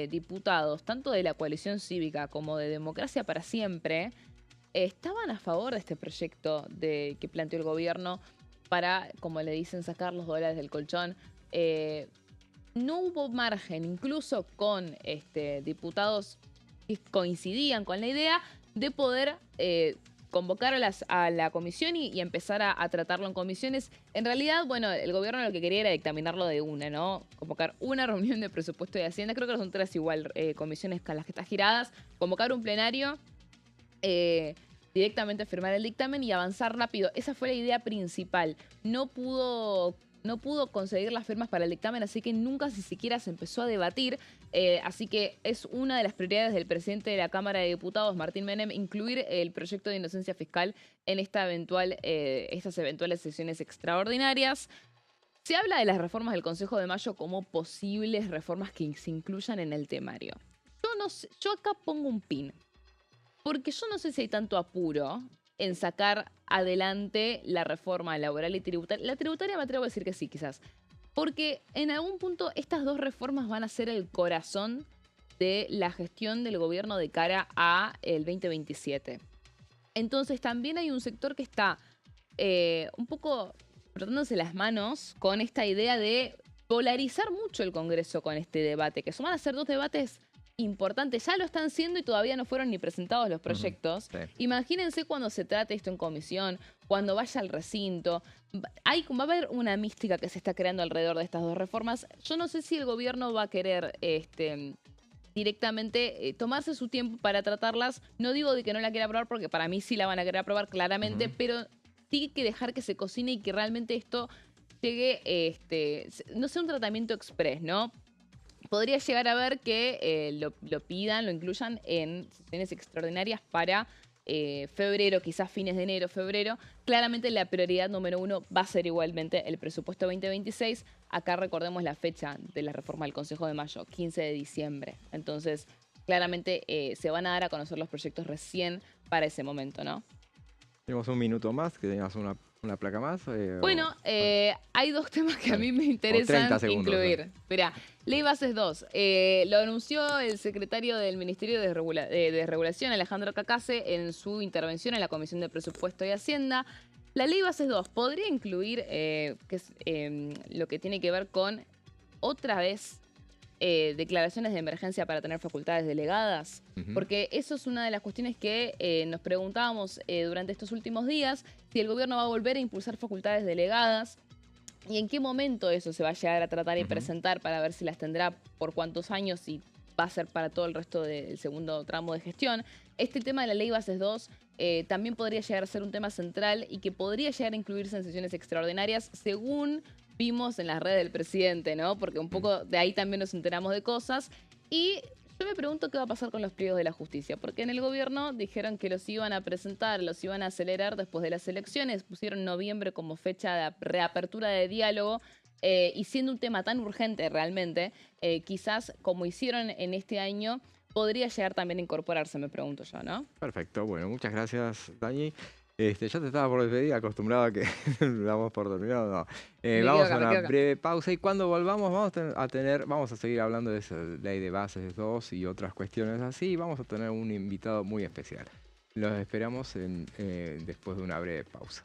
diputados, tanto de la coalición cívica como de Democracia para Siempre, estaban a favor de este proyecto que planteó el gobierno para, como le dicen, sacar los dólares del colchón. No hubo margen, incluso con diputados que coincidían con la idea de poder convocar a la comisión y empezar a tratarlo en comisiones. En realidad, bueno, el gobierno lo que quería era dictaminarlo de una, ¿no? Convocar una reunión de presupuesto y Hacienda, creo que son 3 igual comisiones con las que están giradas, convocar un plenario, directamente firmar el dictamen y avanzar rápido. Esa fue la idea principal. No pudo conseguir las firmas para el dictamen, así que nunca siquiera se empezó a debatir. Así que es una de las prioridades del presidente de la Cámara de Diputados, Martín Menem, incluir el proyecto de inocencia fiscal en estas eventuales sesiones extraordinarias. Se habla de las reformas del Consejo de Mayo como posibles reformas que se incluyan en el temario. Yo acá pongo un pin, porque yo no sé si hay tanto apuro en sacar adelante la reforma laboral y tributaria. La tributaria me atrevo a decir que sí, quizás. Porque en algún punto estas 2 reformas van a ser el corazón de la gestión del gobierno de cara a el 2027. Entonces también hay un sector que está un poco frotándose las manos con esta idea de polarizar mucho el Congreso con este debate, que van a ser 2 debates importantes. Ya lo están siendo y todavía no fueron ni presentados los proyectos. Sí. Imagínense cuando se trate esto en comisión, cuando vaya al recinto. Va a haber una mística que se está creando alrededor de estas 2 reformas. Yo no sé si el gobierno va a querer directamente tomarse su tiempo para tratarlas. No digo de que no la quiera aprobar, porque para mí sí la van a querer aprobar claramente, pero tiene que dejar que se cocine y que realmente esto llegue, no sea un tratamiento express, ¿no? Podría llegar a ver que lo pidan, lo incluyan en sesiones extraordinarias para febrero, quizás fines de enero, febrero. Claramente la prioridad número 1 va a ser igualmente el presupuesto 2026. Acá recordemos la fecha de la reforma del Consejo de Mayo, 15 de diciembre. Entonces, claramente se van a dar a conocer los proyectos recién para ese momento, ¿no? Tenemos un minuto más, que tengas una placa más. Bueno, hay 2 temas que a mí me interesan incluir. Esperá, Ley Bases 2. Lo anunció el secretario del Ministerio de Regulación, Alejandro Cacase, en su intervención en la Comisión de Presupuesto y Hacienda. La Ley Bases 2 podría incluir lo que tiene que ver con, otra vez, declaraciones de emergencia para tener facultades delegadas, porque eso es una de las cuestiones que nos preguntábamos durante estos últimos días, si el gobierno va a volver a impulsar facultades delegadas y en qué momento eso se va a llegar a tratar y presentar para ver si las tendrá por cuántos años y va a ser para todo el resto del segundo tramo de gestión. Este tema de la Ley Bases 2 también podría llegar a ser un tema central y que podría llegar a incluirse en sesiones extraordinarias según vimos en las redes del presidente, ¿no? Porque un poco de ahí también nos enteramos de cosas. Y yo me pregunto qué va a pasar con los pliegos de la justicia, porque en el gobierno dijeron que los iban a presentar, los iban a acelerar después de las elecciones, pusieron noviembre como fecha de reapertura de diálogo, y siendo un tema tan urgente realmente, quizás como hicieron en este año, podría llegar también a incorporarse, me pregunto yo, ¿no? Perfecto, bueno, muchas gracias, Dani. Ya te estaba por despedir, acostumbrado a que lo damos por terminado. No. Vamos a una breve pausa y cuando volvamos vamos a seguir hablando de esa Ley de Bases 2 y otras cuestiones así. Y vamos a tener un invitado muy especial. Los esperamos después de una breve pausa.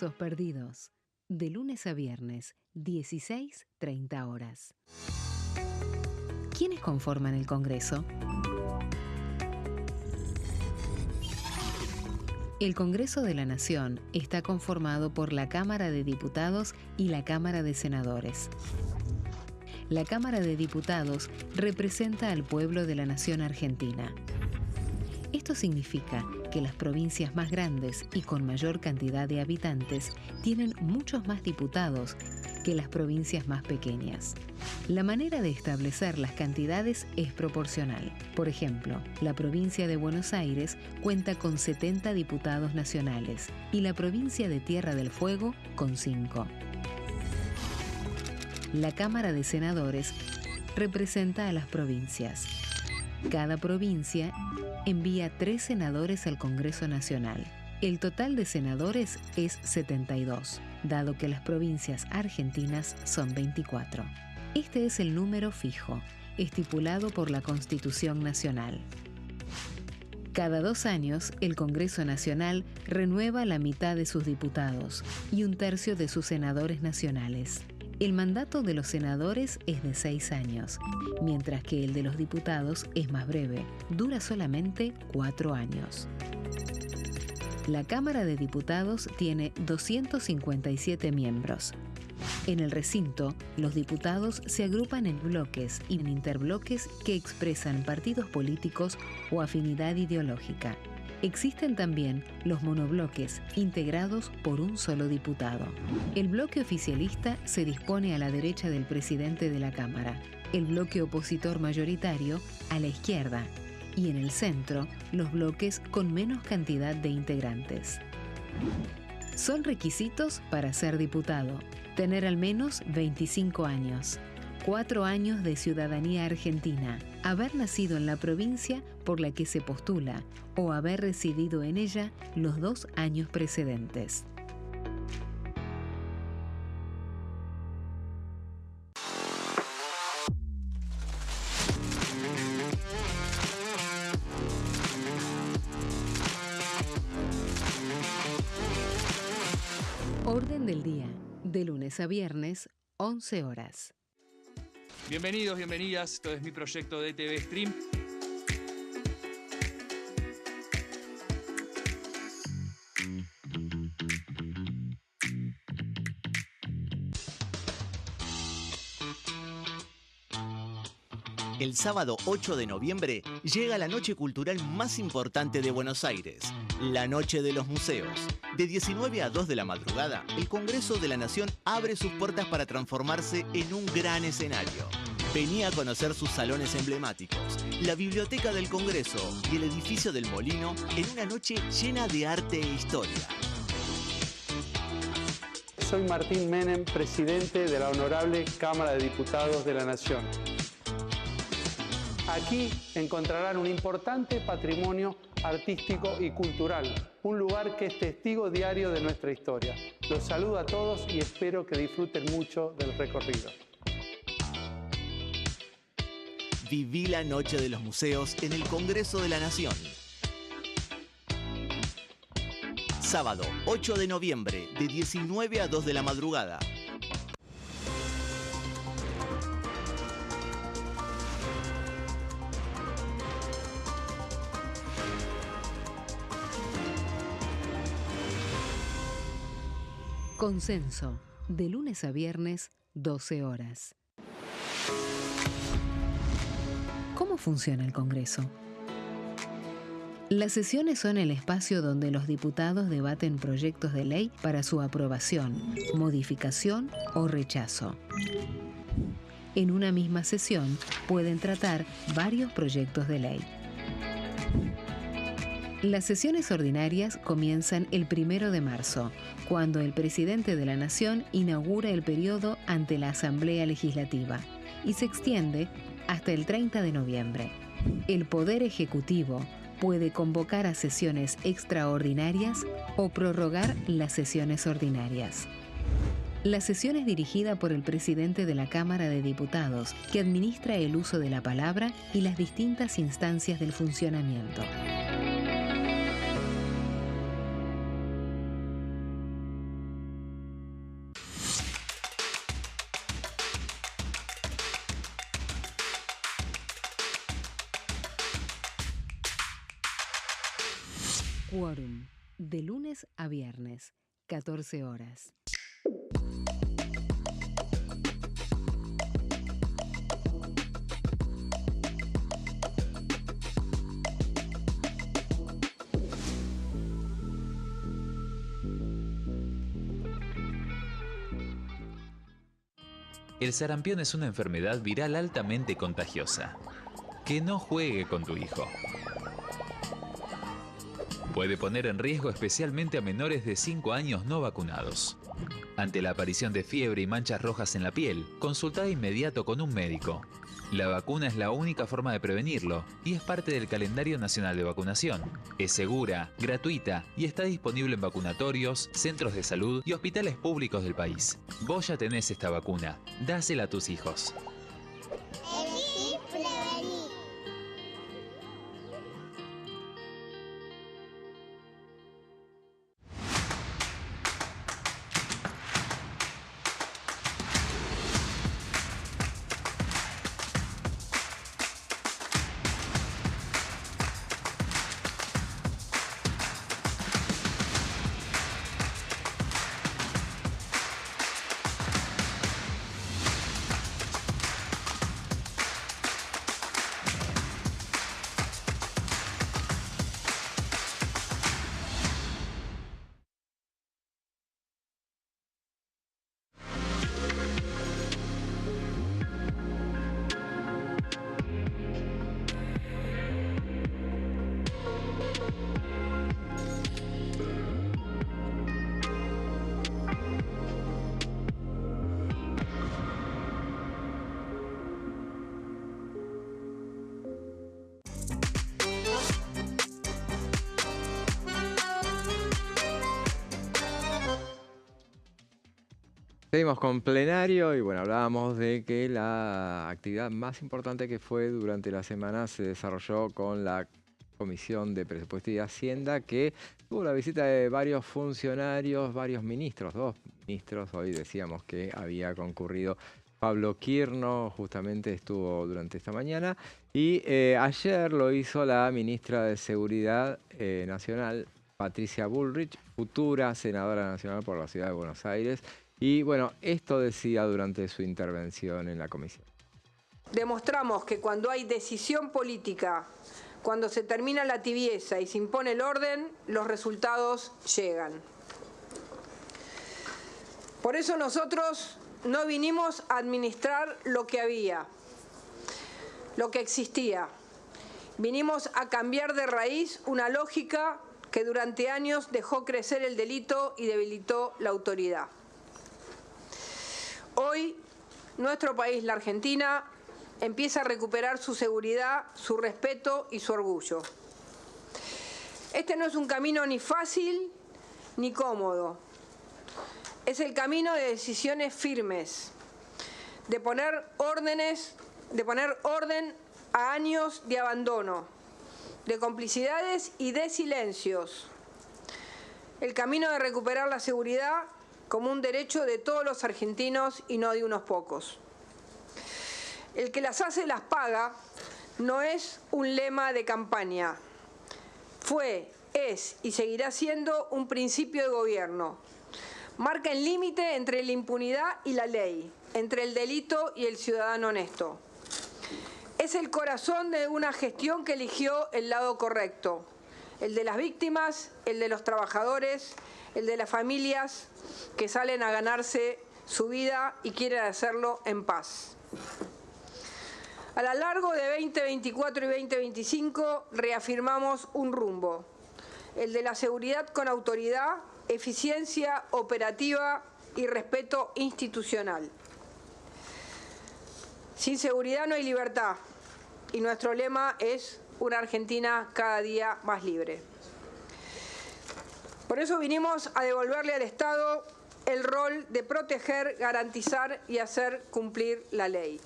Casos perdidos. De lunes a viernes, 16:30 horas. ¿Quiénes conforman el Congreso? El Congreso de la Nación está conformado por la Cámara de Diputados y la Cámara de Senadores. La Cámara de Diputados representa al pueblo de la nación argentina. Esto significa que las provincias más grandes y con mayor cantidad de habitantes tienen muchos más diputados que las provincias más pequeñas. La manera de establecer las cantidades es proporcional. Por ejemplo, la provincia de Buenos Aires cuenta con 70 diputados nacionales y la provincia de Tierra del Fuego con 5. La Cámara de Senadores representa a las provincias. Cada provincia envía 3 senadores al Congreso Nacional. El total de senadores es 72, dado que las provincias argentinas son 24. Este es el número fijo, estipulado por la Constitución Nacional. Cada 2 años, el Congreso Nacional renueva la mitad de sus diputados y 1/3 de sus senadores nacionales. El mandato de los senadores es de 6 años, mientras que el de los diputados es más breve, dura solamente 4 años. La Cámara de Diputados tiene 257 miembros. En el recinto, los diputados se agrupan en bloques y en interbloques que expresan partidos políticos o afinidad ideológica. Existen también los monobloques, integrados por un solo diputado. El bloque oficialista se dispone a la derecha del presidente de la Cámara, el bloque opositor mayoritario a la izquierda y en el centro los bloques con menos cantidad de integrantes. Son requisitos para ser diputado: tener al menos 25 años, 4 años de ciudadanía argentina, haber nacido en la provincia por la que se postula o haber residido en ella los 2 años precedentes. Orden del día, de lunes a viernes, 11 horas. Bienvenidos, bienvenidas. Esto es mi proyecto de TV Stream. El sábado 8 de noviembre llega la noche cultural más importante de Buenos Aires, la Noche de los Museos. De 19 a 2 de la madrugada, el Congreso de la Nación abre sus puertas para transformarse en un gran escenario. Vení a conocer sus salones emblemáticos, la Biblioteca del Congreso y el edificio del Molino en una noche llena de arte e historia. Soy Martín Menem, presidente de la Honorable Cámara de Diputados de la Nación. Aquí encontrarán un importante patrimonio artístico y cultural, un lugar que es testigo diario de nuestra historia. Los saludo a todos y espero que disfruten mucho del recorrido. Viví la Noche de los Museos en el Congreso de la Nación. Sábado 8 de noviembre, de 19 a 2 de la madrugada. Consenso, de lunes a viernes, 12 horas. ¿Cómo funciona el Congreso? Las sesiones son el espacio donde los diputados debaten proyectos de ley para su aprobación, modificación o rechazo. En una misma sesión pueden tratar varios proyectos de ley. Las sesiones ordinarias comienzan el 1 de marzo, cuando el presidente de la Nación inaugura el periodo ante la Asamblea Legislativa y se extiende hasta el 30 de noviembre. El Poder Ejecutivo puede convocar a sesiones extraordinarias o prorrogar las sesiones ordinarias. La sesión es dirigida por el presidente de la Cámara de Diputados, que administra el uso de la palabra y las distintas instancias del funcionamiento. Quórum, de lunes a viernes, 14 horas. El sarampión es una enfermedad viral altamente contagiosa. Que no juegue con tu hijo. Puede poner en riesgo especialmente a menores de 5 años no vacunados. Ante la aparición de fiebre y manchas rojas en la piel, consulta de inmediato con un médico. La vacuna es la única forma de prevenirlo y es parte del calendario nacional de vacunación. Es segura, gratuita y está disponible en vacunatorios, centros de salud y hospitales públicos del país. Vos ya tenés esta vacuna, dásela a tus hijos. Elegí prevenir. Seguimos con plenario y bueno, hablábamos de que la actividad más importante que fue durante la semana se desarrolló con la Comisión de Presupuesto y Hacienda, que tuvo la visita de varios funcionarios, varios ministros, 2 ministros. Hoy decíamos que había concurrido Pablo Quirno, justamente estuvo durante esta mañana, y ayer lo hizo la ministra de Seguridad Nacional, Patricia Bullrich, futura senadora nacional por la ciudad de Buenos Aires. Y bueno, esto decía durante su intervención en la comisión. Demostramos que cuando hay decisión política, cuando se termina la tibieza y se impone el orden, los resultados llegan. Por eso nosotros no vinimos a administrar lo que había, lo que existía. Vinimos a cambiar de raíz una lógica que durante años dejó crecer el delito y debilitó la autoridad. Hoy, nuestro país, la Argentina, empieza a recuperar su seguridad, su respeto y su orgullo. Este no es un camino ni fácil ni cómodo. Es el camino de decisiones firmes, de poner orden a años de abandono, de complicidades y de silencios. El camino de recuperar la seguridad como un derecho de todos los argentinos y no de unos pocos. El que las hace las paga no es un lema de campaña. Fue, es y seguirá siendo un principio de gobierno. Marca el límite entre la impunidad y la ley, entre el delito y el ciudadano honesto. Es el corazón de una gestión que eligió el lado correcto, el de las víctimas, el de los trabajadores, el de las familias que salen a ganarse su vida y quieren hacerlo en paz. A lo largo de 2024 y 2025 reafirmamos un rumbo, el de la seguridad con autoridad, eficiencia operativa y respeto institucional. Sin seguridad no hay libertad y nuestro lema es una Argentina cada día más libre. Por eso vinimos a devolverle al Estado el rol de proteger, garantizar y hacer cumplir la ley.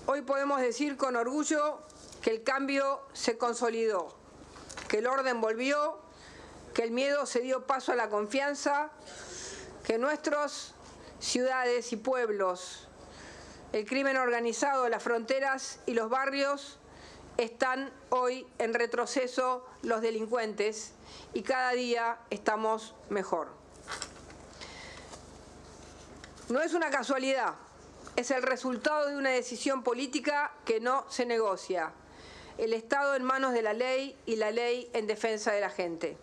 Hoy podemos decir con orgullo que el cambio se consolidó, que el orden volvió, que el miedo se dio paso a la confianza, que nuestras ciudades y pueblos, el crimen organizado, las fronteras y los barrios están hoy en retroceso los delincuentes y cada día estamos mejor. No es una casualidad, es el resultado de una decisión política que no se negocia. El Estado en manos de la ley y la ley en defensa de la gente.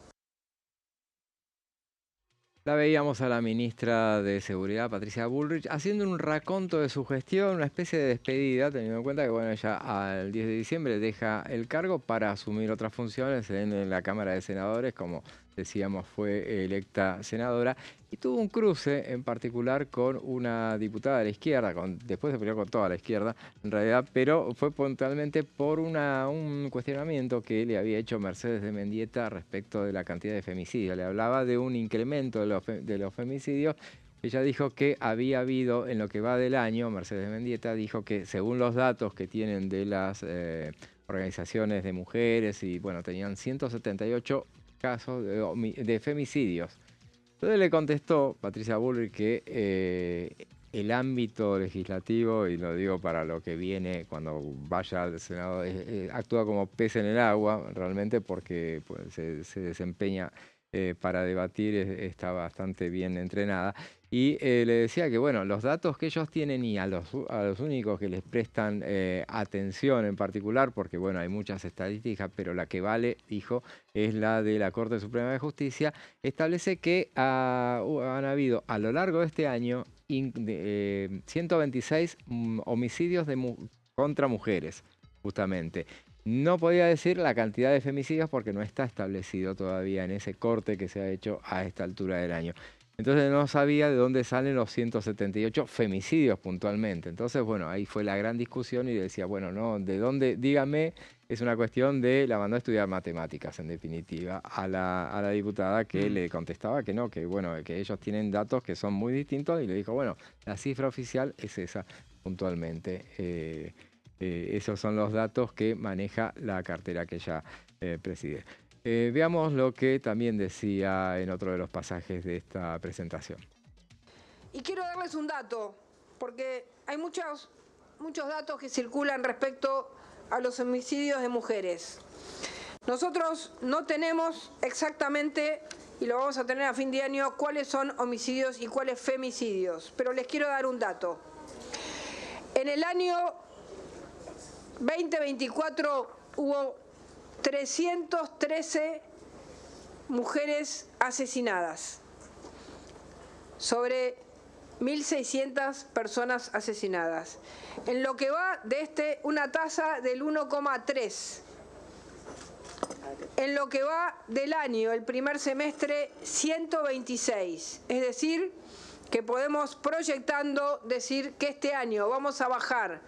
La veíamos a la ministra de Seguridad, Patricia Bullrich, haciendo un raconto de su gestión, una especie de despedida, teniendo en cuenta que bueno, ella al 10 de diciembre deja el cargo para asumir otras funciones en la Cámara de Senadores, como decíamos, fue electa senadora, y tuvo un cruce en particular con una diputada de la izquierda, después se peleó con toda la izquierda en realidad, pero fue puntualmente por un cuestionamiento que le había hecho Mercedes de Mendieta respecto de la cantidad de femicidios. Le hablaba de un incremento de los femicidios. Ella dijo que había habido, en lo que va del año, Mercedes de Mendieta dijo que según los datos que tienen de las organizaciones de mujeres, y bueno, tenían 178 casos de femicidios. Entonces le contestó Patricia Bullrich que el ámbito legislativo, y lo digo para lo que viene cuando vaya al Senado, actúa como pez en el agua, realmente, porque pues, se desempeña para debatir, está bastante bien entrenada. Y le decía que bueno, los datos que ellos tienen y a los únicos que les prestan atención en particular, porque bueno, hay muchas estadísticas, pero la que vale, dijo, es la de la Corte Suprema de Justicia, establece que han habido a lo largo de este año 126 homicidios contra mujeres, justamente. No podía decir la cantidad de femicidios porque no está establecido todavía en ese corte que se ha hecho a esta altura del año. Entonces no sabía de dónde salen los 178 femicidios puntualmente. Entonces, bueno, ahí fue la gran discusión y decía, bueno, no, ¿de dónde? Dígame, es una cuestión de, la mandó a estudiar matemáticas, en definitiva, a la diputada, que le contestaba que no, que bueno, que ellos tienen datos que son muy distintos, y le dijo, bueno, la cifra oficial es esa puntualmente. Esos son los datos que maneja la cartera que ella preside. Veamos lo que también decía en otro de los pasajes de esta presentación. Y quiero darles un dato, porque hay muchos datos que circulan respecto a los homicidios de mujeres. Nosotros no tenemos exactamente, y lo vamos a tener a fin de año, cuáles son homicidios y cuáles femicidios, pero les quiero dar un dato. En el año 2024 hubo 313 mujeres asesinadas, sobre 1.600 personas asesinadas. En lo que va de una tasa del 1,3. En lo que va del año, el primer semestre, 126. Es decir, que podemos proyectando decir que este año vamos a bajar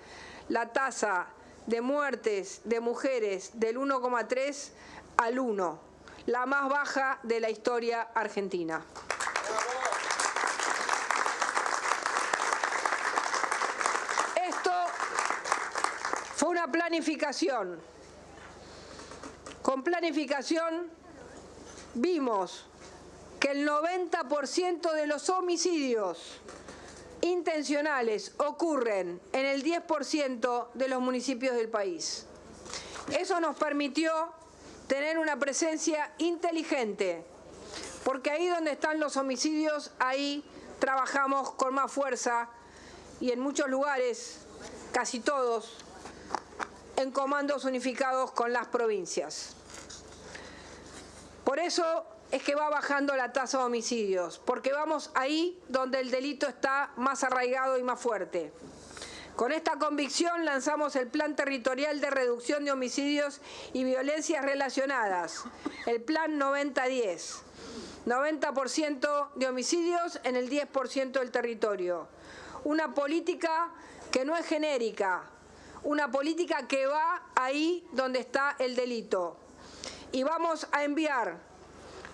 la tasa de muertes de mujeres del 1,3 al 1, la más baja de la historia argentina. Esto fue una planificación. Con planificación vimos que el 90% de los homicidios intencionales ocurren en el 10% de los municipios del país. Eso nos permitió tener una presencia inteligente, porque ahí donde están los homicidios, ahí trabajamos con más fuerza y en muchos lugares, casi todos, en comandos unificados con las provincias. Por eso es que va bajando la tasa de homicidios, porque vamos ahí donde el delito está más arraigado y más fuerte. Con esta convicción lanzamos el Plan Territorial de Reducción de Homicidios y Violencias Relacionadas, el Plan 90-10. 90% de homicidios en el 10% del territorio. Una política que no es genérica, una política que va ahí donde está el delito. Y vamos a enviar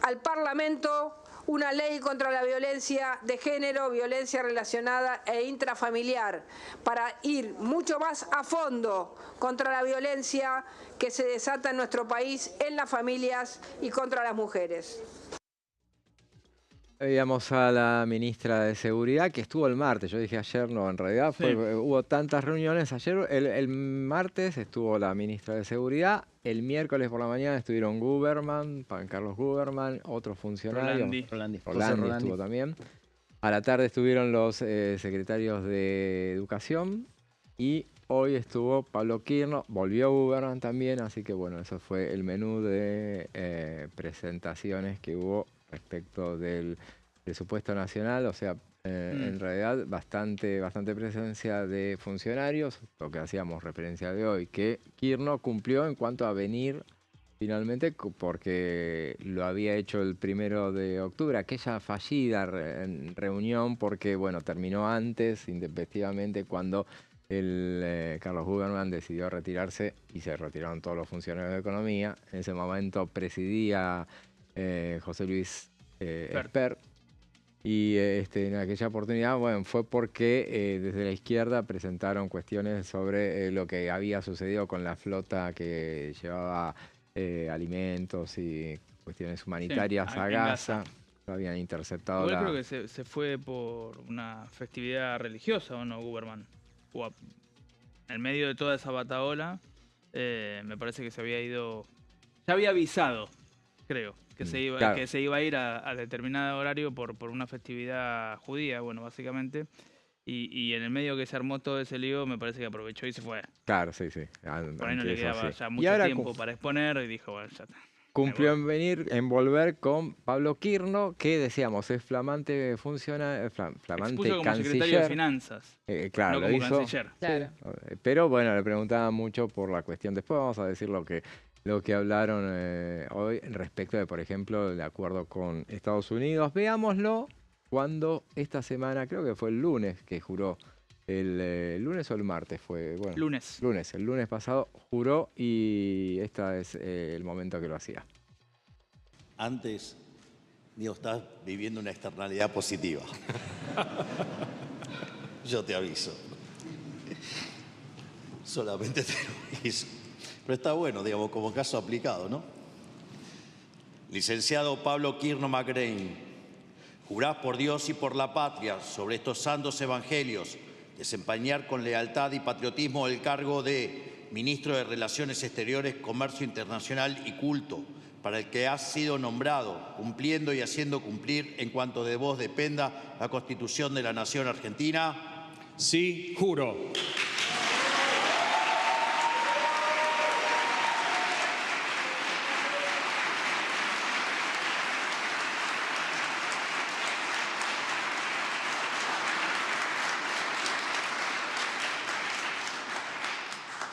al Parlamento una ley contra la violencia de género, violencia relacionada e intrafamiliar, para ir mucho más a fondo contra la violencia que se desata en nuestro país, en las familias y contra las mujeres. Veíamos a la ministra de Seguridad, que estuvo el martes. Yo dije ayer, no, en realidad hubo tantas reuniones. Ayer, el martes, estuvo la ministra de Seguridad. El miércoles por la mañana estuvieron Guberman, Carlos Guberman, otros funcionarios. Rolandi Estuvo también. A la tarde estuvieron los secretarios de Educación. Y hoy estuvo Pablo Quirno, volvió Guberman también. Así que bueno, eso fue el menú de presentaciones que hubo respecto del presupuesto nacional, o sea, en realidad bastante presencia de funcionarios, lo que hacíamos referencia de hoy, que Quirno cumplió en cuanto a venir finalmente, porque lo había hecho el 1 de octubre, aquella fallida reunión, porque bueno, terminó antes, intempestivamente, cuando Carlos Guberman decidió retirarse y se retiraron todos los funcionarios de Economía. En ese momento presidía José Luis Espert, y en aquella oportunidad, bueno, fue porque desde la izquierda presentaron cuestiones sobre lo que había sucedido con la flota que llevaba alimentos y cuestiones humanitarias a Gaza. Lo habían interceptado. Igual creo que se fue por una festividad religiosa, ¿o no, Guberman? En medio de toda esa bataola, me parece que se había ido... Ya había avisado, creo, que se iba a ir a determinado horario por una festividad judía, bueno, básicamente. Y en el medio que se armó todo ese lío, me parece que aprovechó y se fue. Claro, sí. Por ahí no le quedaba ya mucho tiempo para exponer y dijo, bueno, ya está. Cumplió en volver con Pablo Quirno, que decíamos, es flamante flamante Expuso como canciller. secretario de Finanzas, claro, no lo como hizo. canciller. Claro. Pero bueno, le preguntaba mucho por la cuestión. Después vamos a decir lo que hablaron hoy respecto de, por ejemplo, el acuerdo con Estados Unidos. Veámoslo cuando esta semana, creo que fue el lunes que juró. ¿El lunes o el martes fue? Bueno, Lunes. El lunes pasado juró y este es el momento que lo hacía. Antes, Dios, estás viviendo una externalidad positiva. Yo te aviso. Solamente te lo aviso. Pero está bueno, digamos, como caso aplicado, ¿no? Licenciado Pablo Quirno Macrain, jurás por Dios y por la patria sobre estos santos evangelios desempeñar con lealtad y patriotismo el cargo de Ministro de Relaciones Exteriores, Comercio Internacional y Culto, para el que has sido nombrado, cumpliendo y haciendo cumplir en cuanto de vos dependa la Constitución de la Nación Argentina. Sí, juro.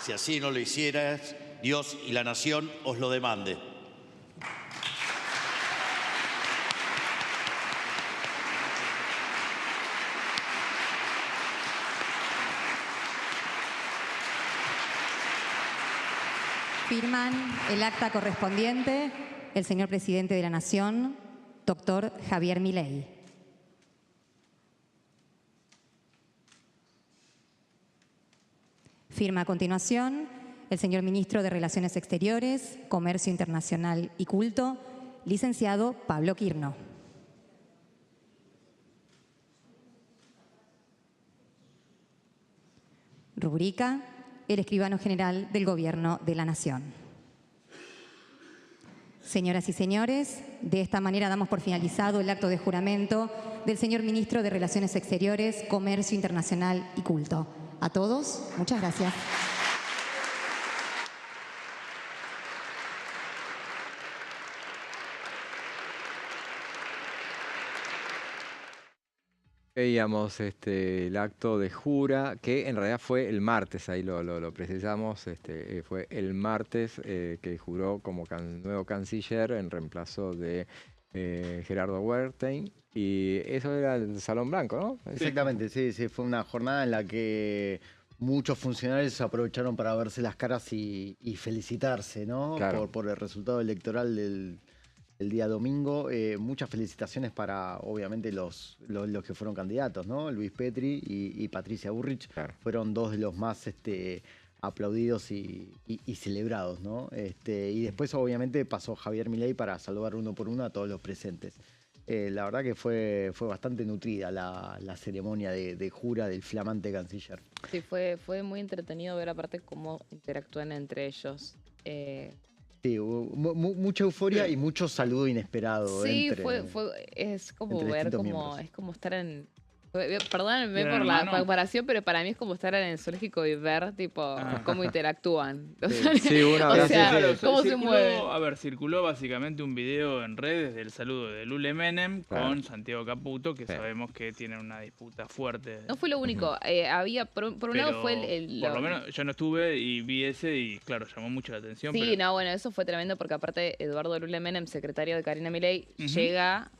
Si así no lo hicieras, Dios y la nación os lo demande. Firman el acta correspondiente el señor presidente de la Nación, doctor Javier Milei. Firma a continuación el señor ministro de Relaciones Exteriores, Comercio Internacional y Culto, licenciado Pablo Quirno. Rubrica el escribano general del Gobierno de la Nación. Señoras y señores, de esta manera damos por finalizado el acto de juramento del señor ministro de Relaciones Exteriores, Comercio Internacional y Culto. A todos, muchas gracias. Veíamos el acto de jura, que en realidad fue el martes, ahí lo precisamos, fue el martes que juró como nuevo canciller en reemplazo de Gerardo Wertheim, y eso era el Salón Blanco, ¿no? Exactamente, sí, fue una jornada en la que muchos funcionarios aprovecharon para verse las caras y felicitarse, ¿no? Claro. Por el resultado electoral del día domingo. Muchas felicitaciones para, obviamente, los que fueron candidatos, ¿no? Luis Petri y Patricia Bullrich. Claro. Fueron dos de los más aplaudidos y celebrados, ¿no? Y después, obviamente, pasó Javier Milei para saludar uno por uno a todos los presentes. La verdad que fue bastante nutrida la ceremonia de jura del flamante canciller. Sí, fue muy entretenido ver aparte cómo interactúan entre ellos. Sí, hubo mucha euforia y mucho saludo inesperado. Sí, entre, es como entre ver, distintos miembros. es como estar en... Perdónenme Gran por la Hermano. comparación, pero para mí es como estar en el zoológico y ver, tipo, cómo interactúan. Sí, una O vez sea, Claro, cómo se circuló- mueven. A ver, circuló básicamente un video en redes del saludo de Lule Menem con Santiago Caputo, que sabemos que tienen una disputa fuerte. No fue lo único. Había, por un lado Pero, fue el por lo menos yo no estuve y vi ese y claro, llamó mucho la atención. Sí, pero- no, bueno, eso fue tremendo porque aparte Eduardo Lule Menem, secretario de Carina Milei, llega...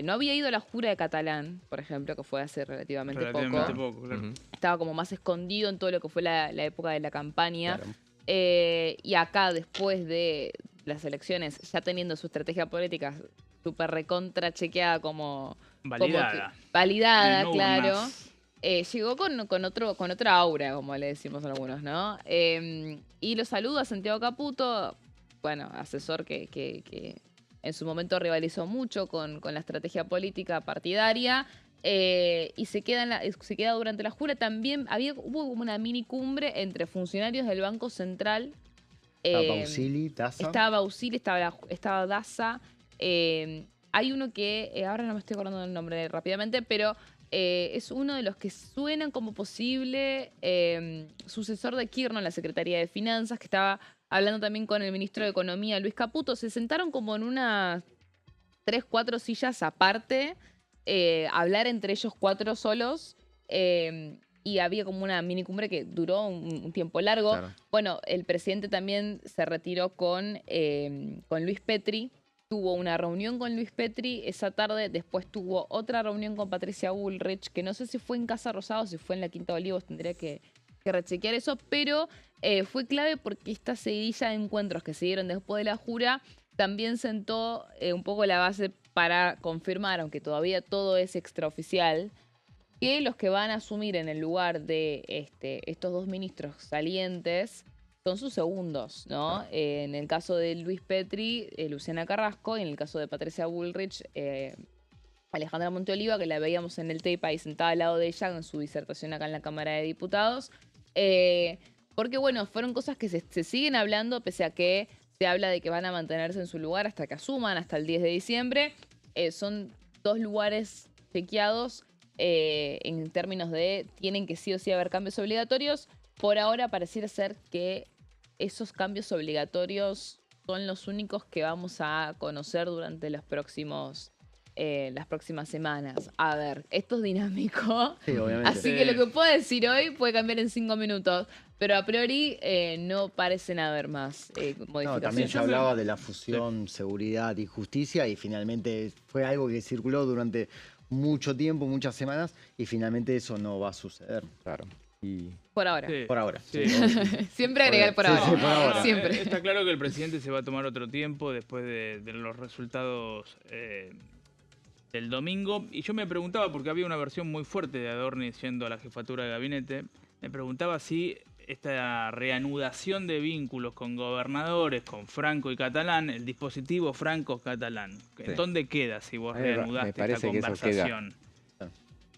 no había ido a la jura de Catalán, por ejemplo, que fue hace relativamente poco. claro. Estaba como más escondido en todo lo que fue la época de la campaña. Claro. Y acá, después de las elecciones, ya teniendo su estrategia política súper recontra chequeada como... Validada. Validada, En claro. urnas. Llegó con otra aura, como le decimos algunos, ¿no? Y lo saludo a Santiago Caputo, bueno, asesor que en su momento rivalizó mucho con la estrategia política partidaria. Y se queda durante la jura. También hubo como una mini cumbre entre funcionarios del Banco Central. Estaba Bausili, Daza. Estaba Bausili, estaba Daza. Hay uno que, ahora no me estoy acordando del nombre rápidamente, pero es uno de los que suenan como posible sucesor de Kirchner en la Secretaría de Finanzas, que estaba hablando también con el ministro de Economía, Luis Caputo. Se sentaron como en unas 3, 4 sillas aparte, hablar entre ellos 4 solos, y había como una mini cumbre que duró un tiempo largo. Claro. Bueno, el presidente también se retiró con Luis Petri. Tuvo una reunión con Luis Petri esa tarde, después tuvo otra reunión con Patricia Bullrich, que no sé si fue en Casa Rosada o si fue en la Quinta de Olivos, tendría que rechequear eso, pero fue clave porque esta seguidilla de encuentros que se dieron después de la jura también sentó un poco la base para confirmar, aunque todavía todo es extraoficial, que los que van a asumir en el lugar de estos 2 ministros salientes son sus segundos, ¿no? En el caso de Luis Petri, Luciana Carrasco, y en el caso de Patricia Bullrich, Alejandra Monteoliva, que la veíamos en el tape ahí sentada al lado de ella en su disertación acá en la Cámara de Diputados. Porque, bueno, fueron cosas que se siguen hablando, pese a que se habla de que van a mantenerse en su lugar hasta que asuman, hasta el 10 de diciembre. Son 2 lugares chequeados en términos de tienen que sí o sí haber cambios obligatorios. Por ahora pareciera ser que esos cambios obligatorios son los únicos que vamos a conocer durante las próximas semanas. A ver, esto es dinámico. Sí, obviamente. Así que lo que puedo decir hoy puede cambiar en 5 minutos. Pero a priori no parecen haber más modificaciones. No, también se hablaba de la fusión seguridad y justicia y finalmente fue algo que circuló durante mucho tiempo, muchas semanas y finalmente eso no va a suceder. Claro. Y... Por ahora. Sí. Por ahora. Sí. Siempre agregar por Sí, ahora. sí, por ahora. Siempre. Está claro que el presidente se va a tomar otro tiempo después de los resultados del domingo. Y yo me preguntaba, porque había una versión muy fuerte de Adorni siendo a la jefatura de gabinete, me preguntaba si esta reanudación de vínculos con gobernadores, con Franco y Catalán, el dispositivo Franco-Catalán, Sí. ¿dónde queda si vos A mí me reanudaste esta parece que eso conversación?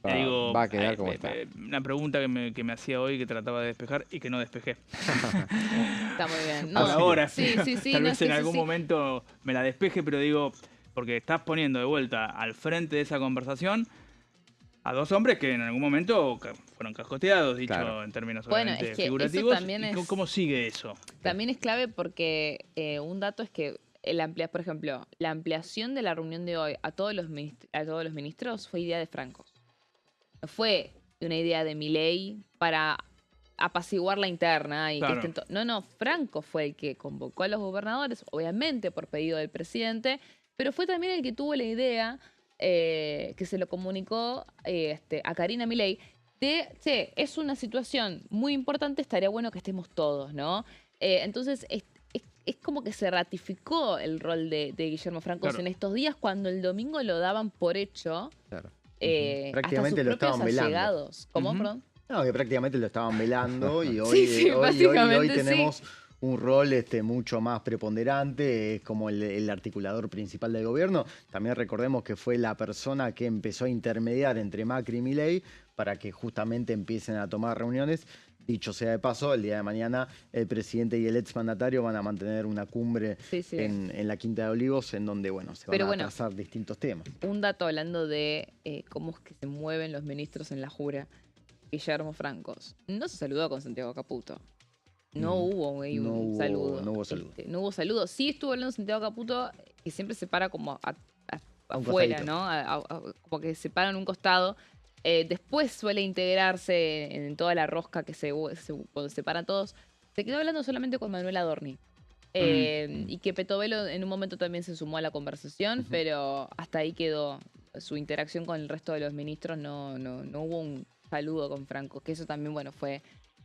Te digo, va a quedar como está. Una pregunta que me hacía hoy que trataba de despejar y que no despejé. Está muy bien. Por ahora. Sí, pero sí, sí. Tal no, vez sí, en sí, algún sí. momento me la despeje, pero digo, porque estás poniendo de vuelta al frente de esa conversación a 2 hombres que en algún momento fueron cascoteados, dicho Claro. en términos Bueno, obviamente es que figurativos. eso también ¿Y es- ¿Cómo sigue eso? También es clave porque un dato es que por ejemplo, la ampliación de la reunión de hoy a todos los ministros fue idea de Franco. No fue una idea de Milei para apaciguar la interna. Y Claro. que no, Franco fue el que convocó a los gobernadores, obviamente por pedido del presidente, pero fue también el que tuvo la idea, que se lo comunicó a Carina Milei, de, che, es una situación muy importante, estaría bueno que estemos todos, ¿no? Entonces, es como que se ratificó el rol de Guillermo Franco Claro. en estos días, cuando el domingo lo daban por hecho. Claro. Prácticamente hasta lo sus propios estaban velando. allegados. ¿Cómo, perdón? No, que prácticamente lo estaban velando y hoy, Sí, sí, hoy básicamente sí. tenemos un rol mucho más preponderante, es como el articulador principal del gobierno. También recordemos que fue la persona que empezó a intermediar entre Macri y Milei para que justamente empiecen a tomar reuniones. Dicho sea de paso, el día de mañana el presidente y el exmandatario van a mantener una cumbre en la Quinta de Olivos, en donde se van a trazar distintos temas. Un dato hablando de cómo es que se mueven los ministros en la jura. Guillermo Francos no se saludó con Santiago Caputo. No hubo un saludo. No hubo saludo. No hubo saludo. Sí estuvo hablando Santiago Caputo, que siempre se para como afuera, ¿no? Como que se para en un costado. Después suele integrarse en toda la rosca que cuando se paran todos. Se quedó hablando solamente con Manuel Adorni. Y que Petovelo en un momento también se sumó a la conversación, pero hasta ahí quedó su interacción con el resto de los ministros. No hubo un saludo con Franco, que eso también, fue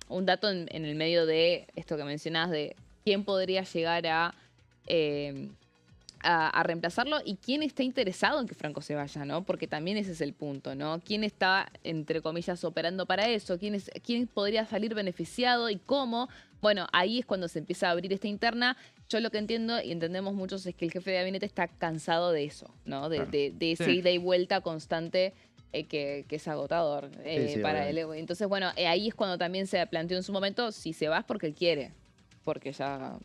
un dato en el medio de esto que mencionás de quién podría llegar a reemplazarlo y quién está interesado en que Franco se vaya, ¿no? Porque también ese es el punto, ¿no? ¿Quién está, entre comillas, operando para eso? ¿Quién podría salir beneficiado y cómo? Bueno, ahí es cuando se empieza a abrir esta interna. Yo lo que entiendo y entendemos muchos es que el jefe de gabinete está cansado de eso, ¿no? De ese ida y vuelta constante que es agotador para él. Entonces, ahí es cuando también se planteó en su momento si se va es porque él quiere, porque ya...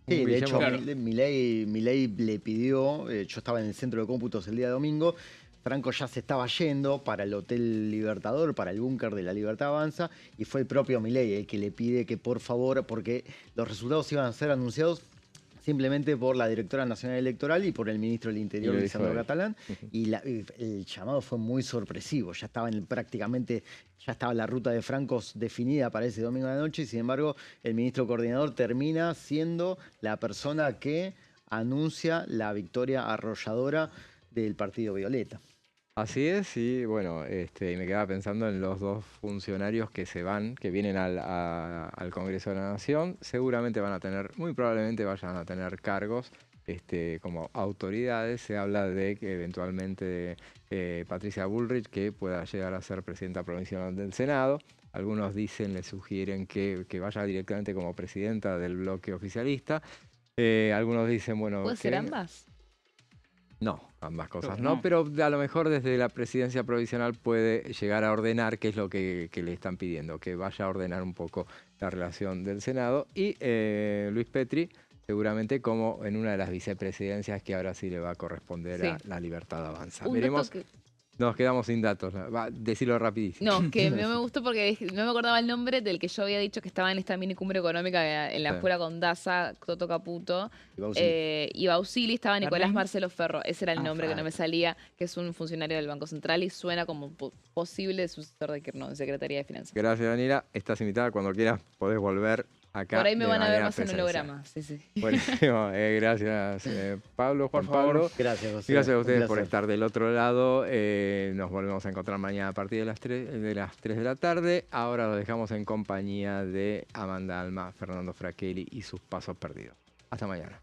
Sí, de hecho, Milei le pidió, yo estaba en el centro de cómputos el día de domingo, Franco ya se estaba yendo para el Hotel Libertador, para el búnker de la Libertad Avanza, y fue el propio Milei el que le pide que por favor, porque los resultados iban a ser anunciados simplemente por la Directora Nacional Electoral y por el Ministro del Interior, Lisandro Catalán, y el llamado fue muy sorpresivo, ya estaba la ruta de Francos definida para ese domingo de la noche, y sin embargo el ministro coordinador termina siendo la persona que anuncia la victoria arrolladora del Partido Violeta. Así es, y me quedaba pensando en los dos funcionarios que vienen al Congreso de la Nación. Seguramente muy probablemente vayan a tener cargos como autoridades. Se habla de que eventualmente Patricia Bullrich, que pueda llegar a ser presidenta provincial del Senado. Algunos le sugieren que vaya directamente como presidenta del bloque oficialista. Algunos dicen, ¿Puede ser ambas? No, ambas cosas no, pero a lo mejor desde la presidencia provisional puede llegar a ordenar qué es lo que le están pidiendo, que vaya a ordenar un poco la relación del Senado. Y Luis Petri, seguramente como en una de las vicepresidencias que ahora sí le va a corresponder a La Libertad Avanza. Veremos. Nos quedamos sin datos. Decirlo rapidísimo. No, que no me gustó porque no me acordaba el nombre del que yo había dicho que estaba en esta mini cumbre económica en la escuela con Daza, Toto Caputo y Bausili. Estaba Nicolás Marcelo Ferro. Ese era el nombre que no me salía, que es un funcionario del Banco Central y suena como posible sucesor de Kirchner en Secretaría de Finanzas. Gracias, Daniela. Estás invitada cuando quieras. Podés volver acá. Por ahí me van a ver más en holograma. Buenísimo. Gracias, Pablo, Juan Pablo. Gracias, José. Gracias a ustedes por estar del otro lado. Nos volvemos a encontrar mañana a partir de las 3 de la tarde. Ahora los dejamos en compañía de Amanda Alma, Fernando Fracchelli y sus pasos perdidos. Hasta mañana.